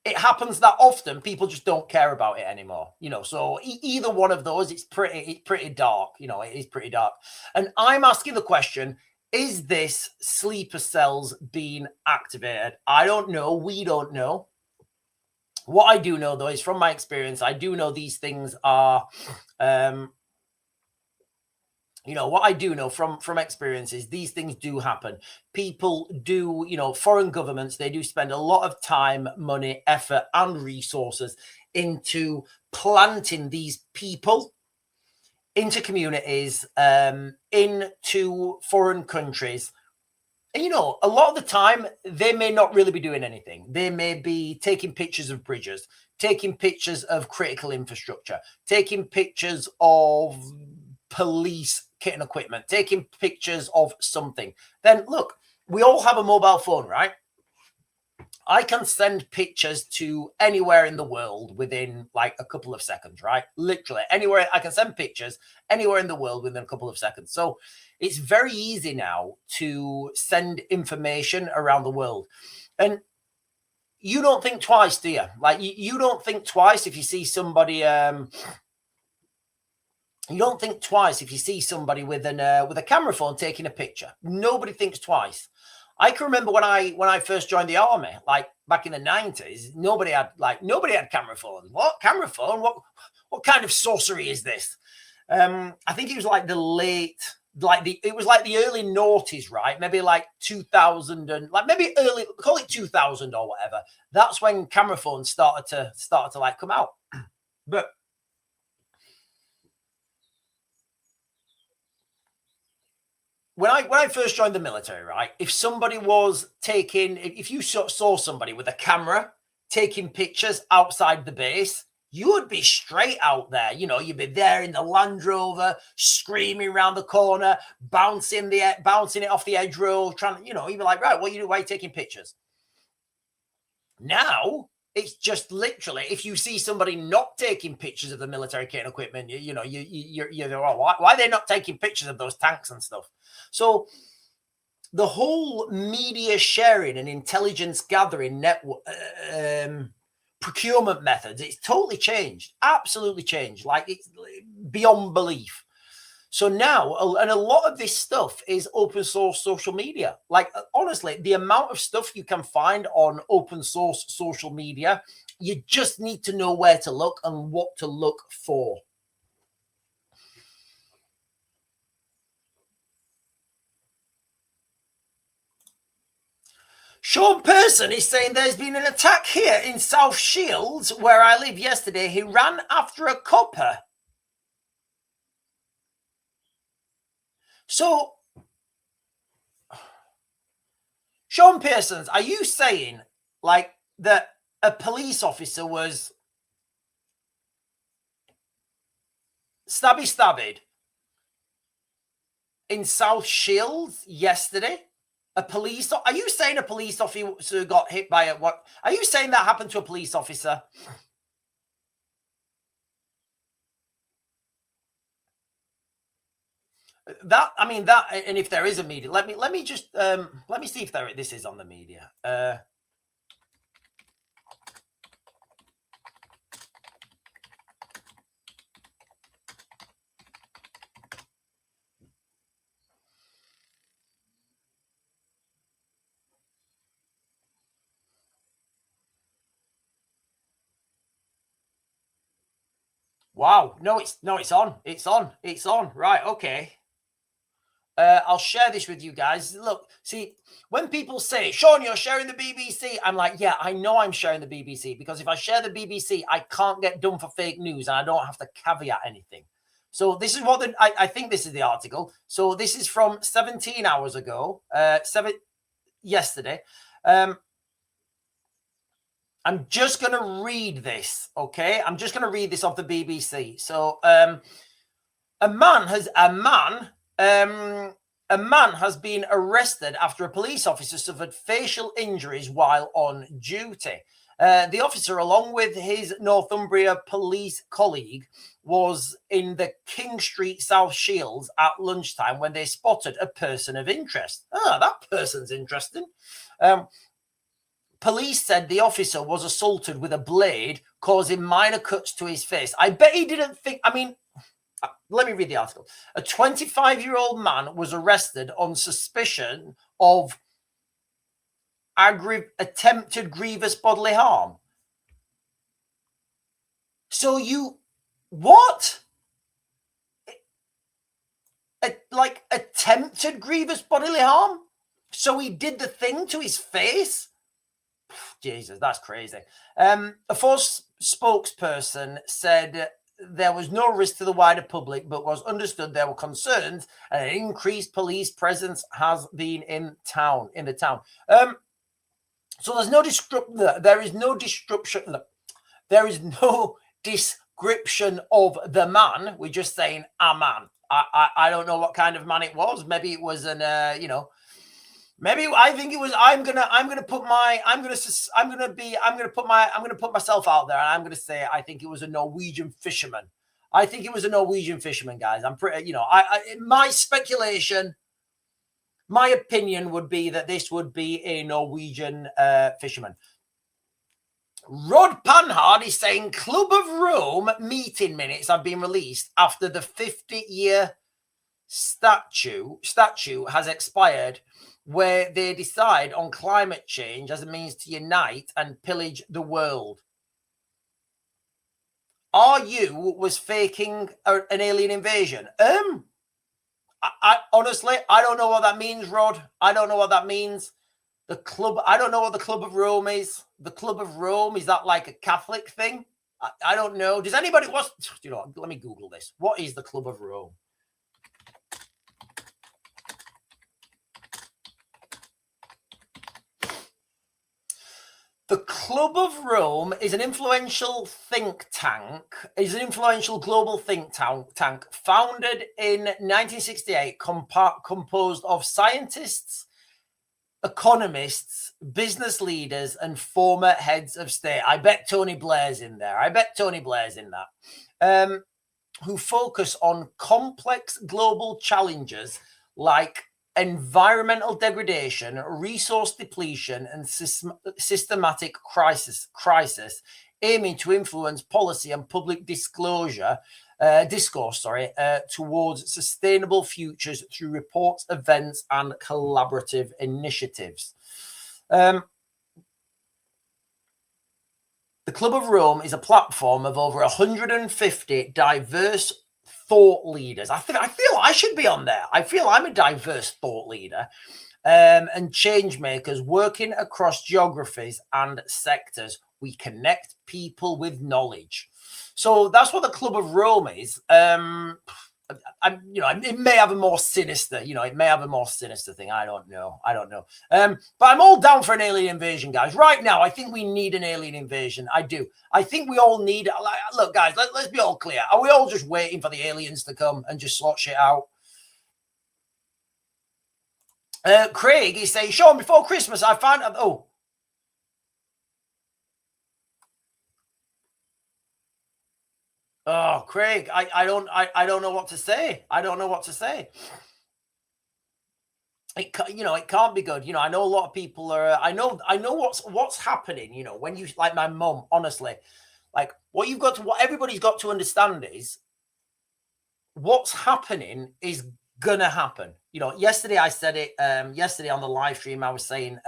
it happens that often people just don't care about it anymore, you know. So either one of those, it's pretty dark, you know. It is pretty dark. And I'm asking the question, is this sleeper cells being activated? I don't know. We don't know. What I do know, though, is from my experience, I do know these things are you know, what I do know from experience is these things do happen. People do, you know, foreign governments, they do spend a lot of time, money, effort, and resources into planting these people into communities, into foreign countries. And, you know, a lot of the time, they may not really be doing anything. They may be taking pictures of bridges, taking pictures of critical infrastructure, taking pictures of police kit and equipment, taking pictures of something. Then look, we all have a mobile phone, right? I can send pictures to anywhere in the world within like a couple of seconds, right? Literally anywhere. I can send pictures anywhere in the world within a couple of seconds. So it's very easy now to send information around the world. And you don't think twice, do you? Like, you don't think twice if you see somebody you don't think twice if you see somebody with a camera phone taking a picture. Nobody thinks twice. I can remember when I first joined the army, like back in the 90s, nobody had camera phones. What camera phone? What kind of sorcery is this? I think it was like it was like the early noughties, right? Maybe like 2000 and like maybe early, call it 2000 or whatever. That's when camera phones started to like come out. But when I first joined the military, right, if you saw somebody with a camera taking pictures outside the base, you would be straight out there. You know, you'd be there in the Land Rover, screaming around the corner, bouncing it off the edge road, trying to, you know, you'd be like, right, what are you doing? Why are you taking pictures? Now, it's just literally, if you see somebody not taking pictures of the military kit and equipment, you're why are they not taking pictures of those tanks and stuff? So the whole media sharing and intelligence gathering network, procurement methods, it's totally changed, absolutely changed. Like, it's beyond belief. So now, and a lot of this stuff is open source social media. Like, honestly, the amount of stuff you can find on open source social media, you just need to know where to look and what to look for. Sean Person is saying there's been an attack here in South Shields, where I live, yesterday. He ran after a copper. So, Sean Pearsons, are you saying like that a police officer was stabby in South Shields yesterday? Are you saying a police officer got hit by what? Are you saying that happened to a police officer? That, I mean, that, and if there is a media, let me just let me see if this is on the media. Wow, no, it's on. It's on. Right, okay. I'll share this with you guys. Look, see, when people say, Sean, you're sharing the BBC, I'm like, yeah, I know I'm sharing the BBC, because if I share the BBC, I can't get done for fake news and I don't have to caveat anything. So this is what I think this is the article. So this is from 17 hours ago, yesterday. I'm just going to read this, okay? I'm just going to read this off the BBC. So a man has been arrested after a police officer suffered facial injuries while on duty. The officer, along with his Northumbria police colleague, was in the King Street South Shields at lunchtime when they spotted a person of interest. Ah, that person's interesting. Police said the officer was assaulted with a blade, causing minor cuts to his face. I bet he didn't think, I mean, let me read the article. A 25-year-old man was arrested on suspicion of attempted grievous bodily harm. So what? Like attempted grievous bodily harm? So he did the thing to his face? Jesus, that's crazy. A force spokesperson said there was no risk to the wider public, but was understood there were concerns and an increased police presence has been in the town. So there is no description of the man. We're just saying a man. I don't know what kind of man it was. Maybe it was maybe I think it was. I'm gonna put myself out there, and I'm gonna say I think it was a Norwegian fisherman. I think it was a Norwegian fisherman, guys. I'm pretty, my speculation, my opinion would be that this would be a Norwegian fisherman. Rod Panhard is saying Club of Rome meeting minutes have been released after the 50-year statute has expired, where they decide on climate change as a means to unite and pillage the world. RU was faking an alien invasion. I honestly, I don't know what that means, Rod. I don't know what that means. The club, I don't know what the Club of Rome is. The Club of Rome, is that like a Catholic thing? I don't know. Does anybody let me Google this. What is the Club of Rome? The Club of Rome is an influential think tank, global think tank founded in 1968, composed of scientists, economists, business leaders, and former heads of state. I bet Tony Blair's in there. Who focus on complex global challenges like environmental degradation, resource depletion, and systematic crisis, aiming to influence policy and public discourse towards sustainable futures through reports, events, and collaborative initiatives. The Club of Rome is a platform of over 150 diverse thought leaders. I feel I should be on there. I feel I'm a diverse thought leader, and change makers working across geographies and sectors. We connect people with knowledge. So that's what the Club of Rome is. It may have a more sinister, thing. I don't know. But I'm all down for an alien invasion, guys. Right now, I think we need an alien invasion. I do. I think we all need, look, guys, let's be all clear. Are we all just waiting for the aliens to come and just sort shit out? Craig is saying, Sean, before Christmas, I found, Oh, Craig, I don't know what to say. I don't know what to say. It can't be good. I know a lot of people are. I know what's happening. When you like my mum, honestly, like what everybody's got to understand is what's happening is gonna happen. Yesterday I said it. Yesterday on the live stream, I was saying,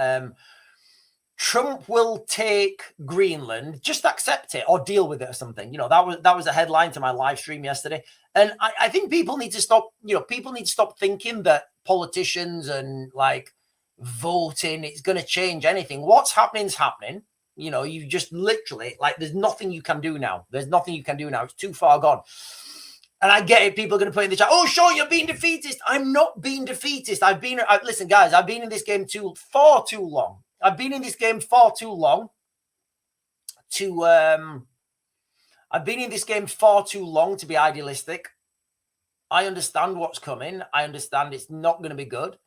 Trump will take Greenland, just accept it or deal with it or something. That was a headline to my live stream yesterday. And I think people need to stop, people need to stop thinking that politicians and like voting, it's going to change anything. What's happening is happening. You just literally, like, there's nothing you can do now. There's nothing you can do now. It's too far gone. And I get it. People are going to put in the chat, oh, Sean, you're being defeatist. I'm not being defeatist. Listen, guys, I've been in this game far too long. I've been in this game far too long to be idealistic. I understand what's coming. I understand it's not going to be good.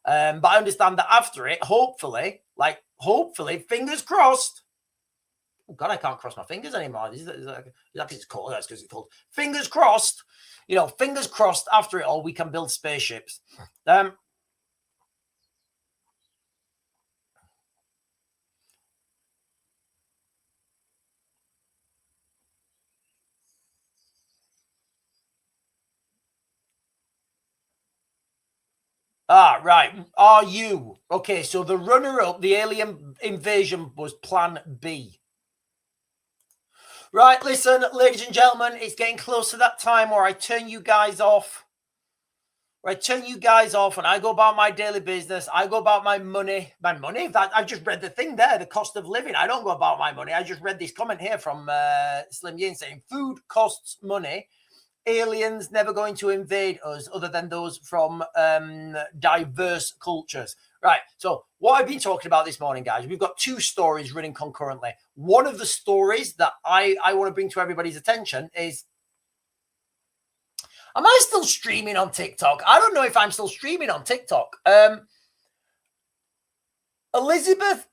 But I understand that after it, hopefully, fingers crossed. Oh God, I can't cross my fingers anymore. Is that because it's cold? That's because it's cold. Fingers crossed. Fingers crossed. After it all, we can build spaceships. Right. Are you okay? So the runner-up, the alien invasion, was Plan B. Right. Listen, ladies and gentlemen, it's getting close to that time where I turn you guys off. And I go about my daily business. I go about my money. I've just read the thing there, the cost of living. I don't go about my money. I just read this comment here from Slim Yin saying food costs money. Aliens never going to invade us other than those from diverse cultures. Right. So what I've been talking about this morning, guys, we've got two stories running concurrently. One of the stories that I want to bring to everybody's attention is, am I still streaming on TikTok? I don't know if I'm still streaming on TikTok. Elizabeth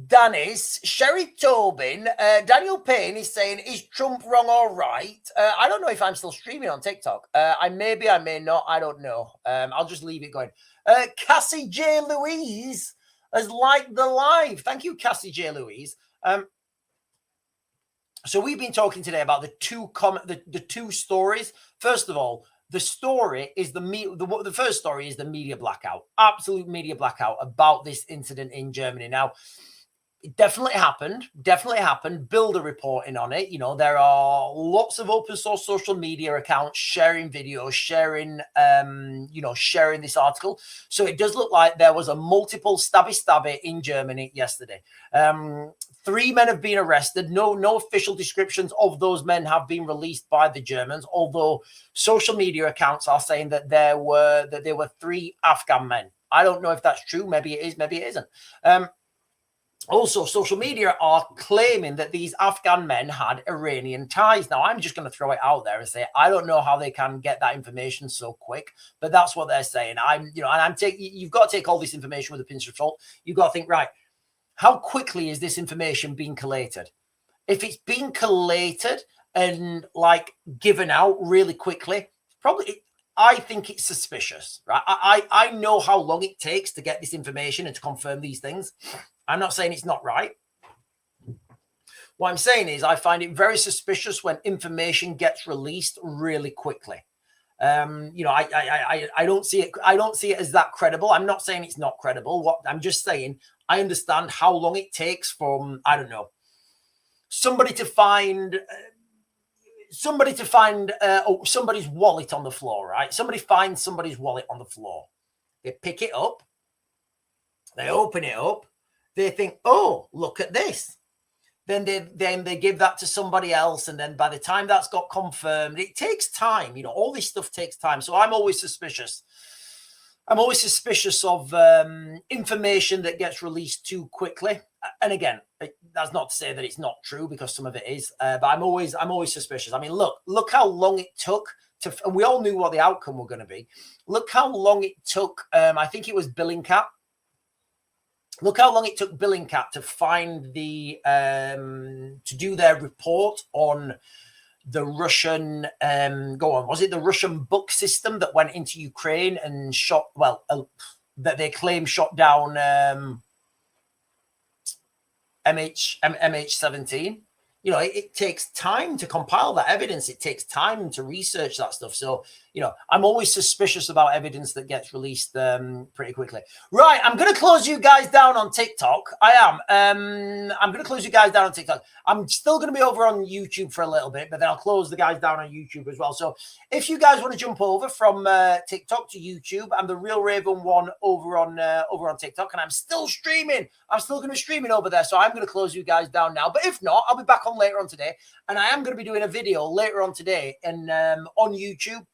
Dennis, Sherry Tobin, Daniel Payne is saying, is Trump wrong or right? I don't know if I'm still streaming on TikTok. I may not. I don't know. I'll just leave it going. Cassie J. Louise has liked the live. Thank you, Cassie J. Louise. So we've been talking today about the two stories. First of all, the story is the first story is the media blackout, absolute media blackout about this incident in Germany. Now, it definitely happened. Builder reporting on it. There are lots of open source social media accounts sharing videos, sharing this article. So it does look like there was a multiple stabby in Germany yesterday. 3 men have been arrested. No official descriptions of those men have been released by the Germans, although social media accounts are saying that there were 3 Afghan men. I don't know if that's true. Maybe it is, maybe it isn't. Also, social media are claiming that these Afghan men had Iranian ties. Now, I'm just going to throw it out there and say, I don't know how they can get that information so quick, but that's what they're saying. You've got to take all this information with a pinch of salt. You've got to think, right, how quickly is this information being collated? If it's being collated and given out really quickly, I think it's suspicious, right? I know how long it takes to get this information and to confirm these things. I'm not saying it's not right. What I'm saying is I find it very suspicious when information gets released really quickly. I don't see it. I don't see it as that credible. I'm not saying it's not credible. What I'm just saying, I understand how long it takes from, I don't know, somebody to find somebody's wallet on the floor, right? Somebody finds somebody's wallet on the floor. They pick it up. They open it up. They think, oh, look at this. Then they give that to somebody else. And then by the time that's got confirmed, it takes time. All this stuff takes time. So I'm always suspicious. I'm always suspicious of information that gets released too quickly. And again, that's not to say that it's not true, because some of it is. But I'm always suspicious. I mean, look how long it took and we all knew what the outcome were going to be. Look how long it took. I think it was Billingcat. Look how long it took Billingcat to find to do their report on, the Russian, go on, was it the Russian book system that went into Ukraine and shot, well, that they claim shot down MH17? You know, it takes time to compile that evidence. It takes time to research that stuff. So, you know, I'm always suspicious about evidence that gets released pretty quickly. Right, I'm going to close you guys down on TikTok. I am. I'm going to close you guys down on TikTok. I'm still going to be over on YouTube for a little bit, but then I'll close the guys down on YouTube as well. So if you guys want to jump over from TikTok to YouTube, I'm the Real Raven One over on TikTok, and I'm still streaming. I'm still going to be streaming over there. So I'm going to close you guys down now. But if not, I'll be back on later on today, and I am going to be doing a video later on today and on YouTube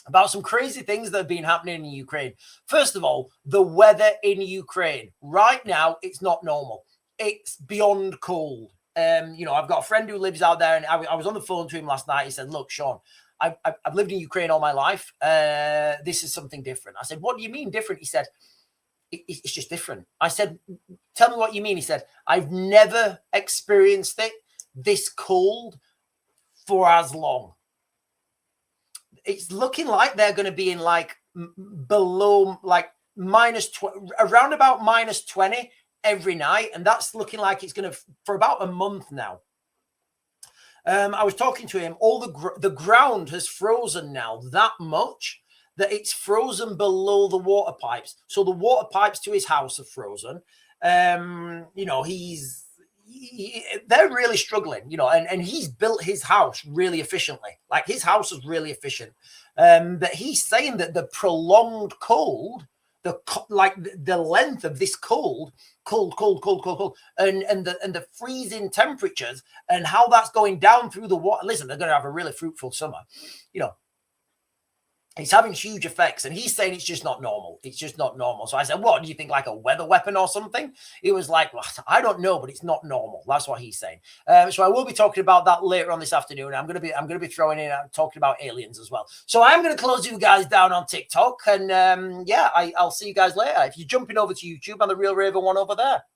about some crazy things that have been happening in Ukraine. First of all, the weather in Ukraine right now, it's not normal. It's beyond cold. You know, I've got a friend who lives out there, and I was on the phone to him last night. He said, "Look, Sean, I've lived in Ukraine all my life. This is something different." I said, "What do you mean different?" He said, "It's just different." I said, "Tell me what you mean." He said, "I've never experienced it this cold for as long." It's looking like they're going to be in like below like around about -20 every night, and that's looking like it's going to for about a month now. I was talking to him. All the ground has frozen now that much that it's frozen below the water pipes. So the water pipes to his house are frozen. You know, they're really struggling, you know, and he's built his house really efficiently. Like his house is really efficient. But he's saying that the prolonged cold, the length of this cold, and the freezing temperatures and how that's going down through the water. Listen, they're going to have a really fruitful summer, you know. It's having huge effects, and he's saying it's just not normal. It's just not normal. So I said, "What do you think, like a weather weapon or something?" He was like, "Well, I don't know, but it's not normal." That's what he's saying. So I will be talking about that later on this afternoon. I'm going to be throwing in talking about aliens as well. So I'm going to close you guys down on TikTok, and yeah, I'll see you guys later. If you're jumping over to YouTube, I'm the Real Raven One over there.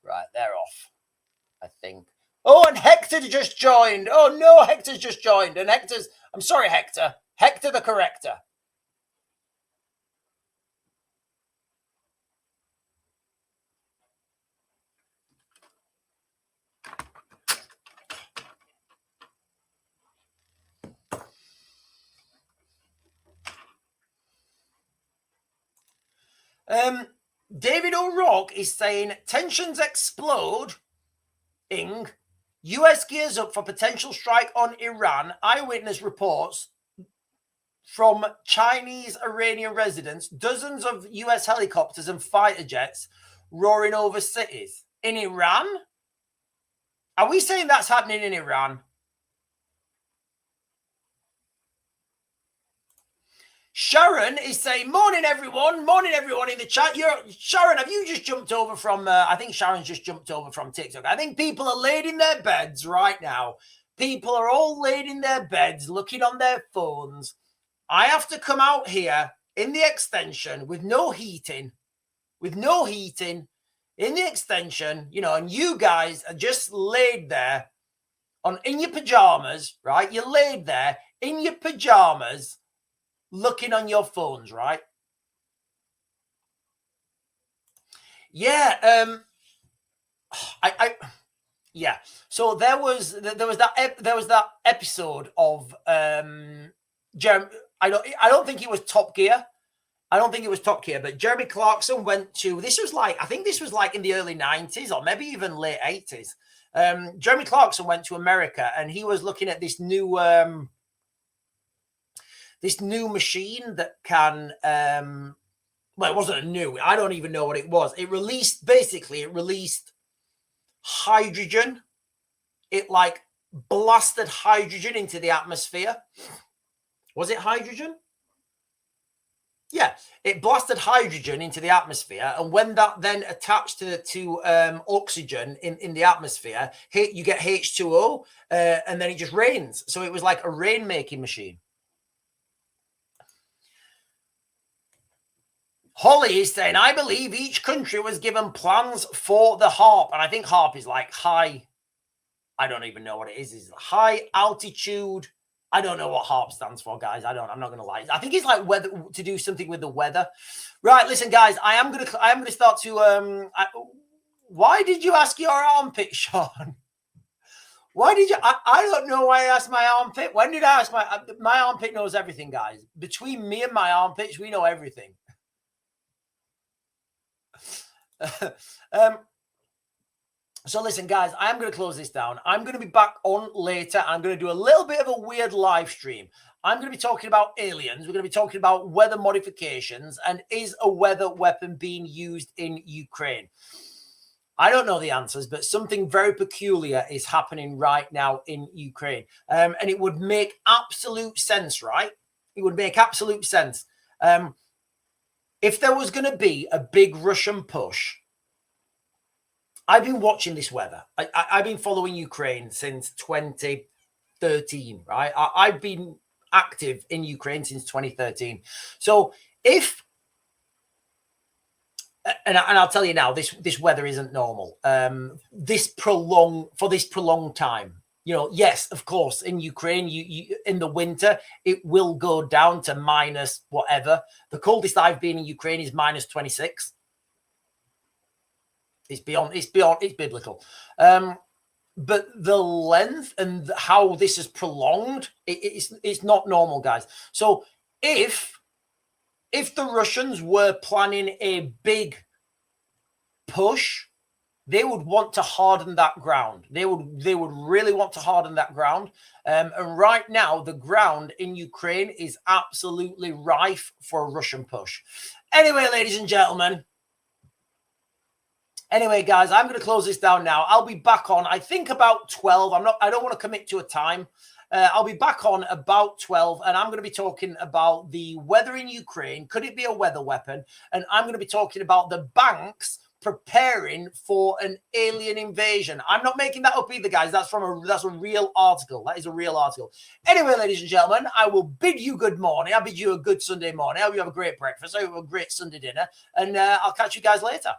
Right, they're off, I think. Oh, and Hector just joined. Oh no, Hector's just joined, and I'm sorry, Hector. Hector the Corrector. David O'Rourke is saying tensions explode. US gears up for potential strike on Iran. Eyewitness reports from Chinese Iranian residents, dozens of US helicopters and fighter jets roaring over cities. In Iran? Are we saying that's happening in Iran? Sharon is saying, morning everyone in the chat. Sharon, have you just jumped over from, I think Sharon's just jumped over from TikTok. I think people are laid in their beds right now. People are all laid in their beds, looking on their phones. I have to come out here in the extension with no heating, in the extension, you know, and you guys are just laid there in your pajamas, right? You're laid there in your pajamas, looking on your phones, right? Yeah. Yeah. So there was that episode of Jeremy. I don't think it was Top Gear. But Jeremy Clarkson went to, I think this was like in the early 90s or maybe even late 80s. Jeremy Clarkson went to America, and he was looking at this new machine that can, well, it wasn't a new, I don't even know what it was. It released hydrogen. It like blasted hydrogen into the atmosphere. Was it hydrogen? Yeah, it blasted hydrogen into the atmosphere, and when that then attached to oxygen in the atmosphere, you get H2O, and then it just rains. So it was like a rain-making machine. Holly is saying, I believe each country was given plans for the HARP, and I think HARP is like high I don't even know what it is. It's high altitude. I don't know what HARP stands for, guys. I'm not going to lie. I think it's like weather, to do something with the weather. Right, listen, guys. I am going to start to. Why did you ask your armpit, Sean? Why did you? I don't know why I asked my armpit. When did I ask my armpit? Knows everything, guys. Between me and my armpits, we know everything. So listen, guys, I'm going to close this down. I'm going to be back on later. I'm going to do a little bit of a weird live stream. I'm going to be talking about aliens. We're going to be talking about weather modifications, and is a weather weapon being used in Ukraine? I don't know the answers, but something very peculiar is happening right now in Ukraine. And it would make absolute sense, right? It would make absolute sense. If there was going to be a big Russian push, I've been watching this weather. I've been following Ukraine since 2013, right? I've been active in Ukraine since 2013. So if, and I'll tell you now, this weather isn't normal. This prolonged time. You know, yes, of course, in Ukraine, you in the winter, it will go down to minus whatever. The coldest I've been in Ukraine is minus 26. It's biblical. But the length and how this is prolonged, it's not normal, guys. So if the Russians were planning a big push, they would want to harden that ground. They would really want to harden that ground. And right now, the ground in Ukraine is absolutely rife for a Russian push. Anyway, ladies and gentlemen. Anyway, guys, I'm going to close this down now. I'll be back on, I think, about 12. I don't want to commit to a time. I'll be back on about 12, and I'm going to be talking about the weather in Ukraine. Could it be a weather weapon? And I'm going to be talking about the banks preparing for an alien invasion. I'm not making that up either, guys. That's a real article. That is a real article. Anyway, ladies and gentlemen, I will bid you good morning. I'll bid you a good Sunday morning. I hope you have a great breakfast. I hope you have a great Sunday dinner, and I'll catch you guys later.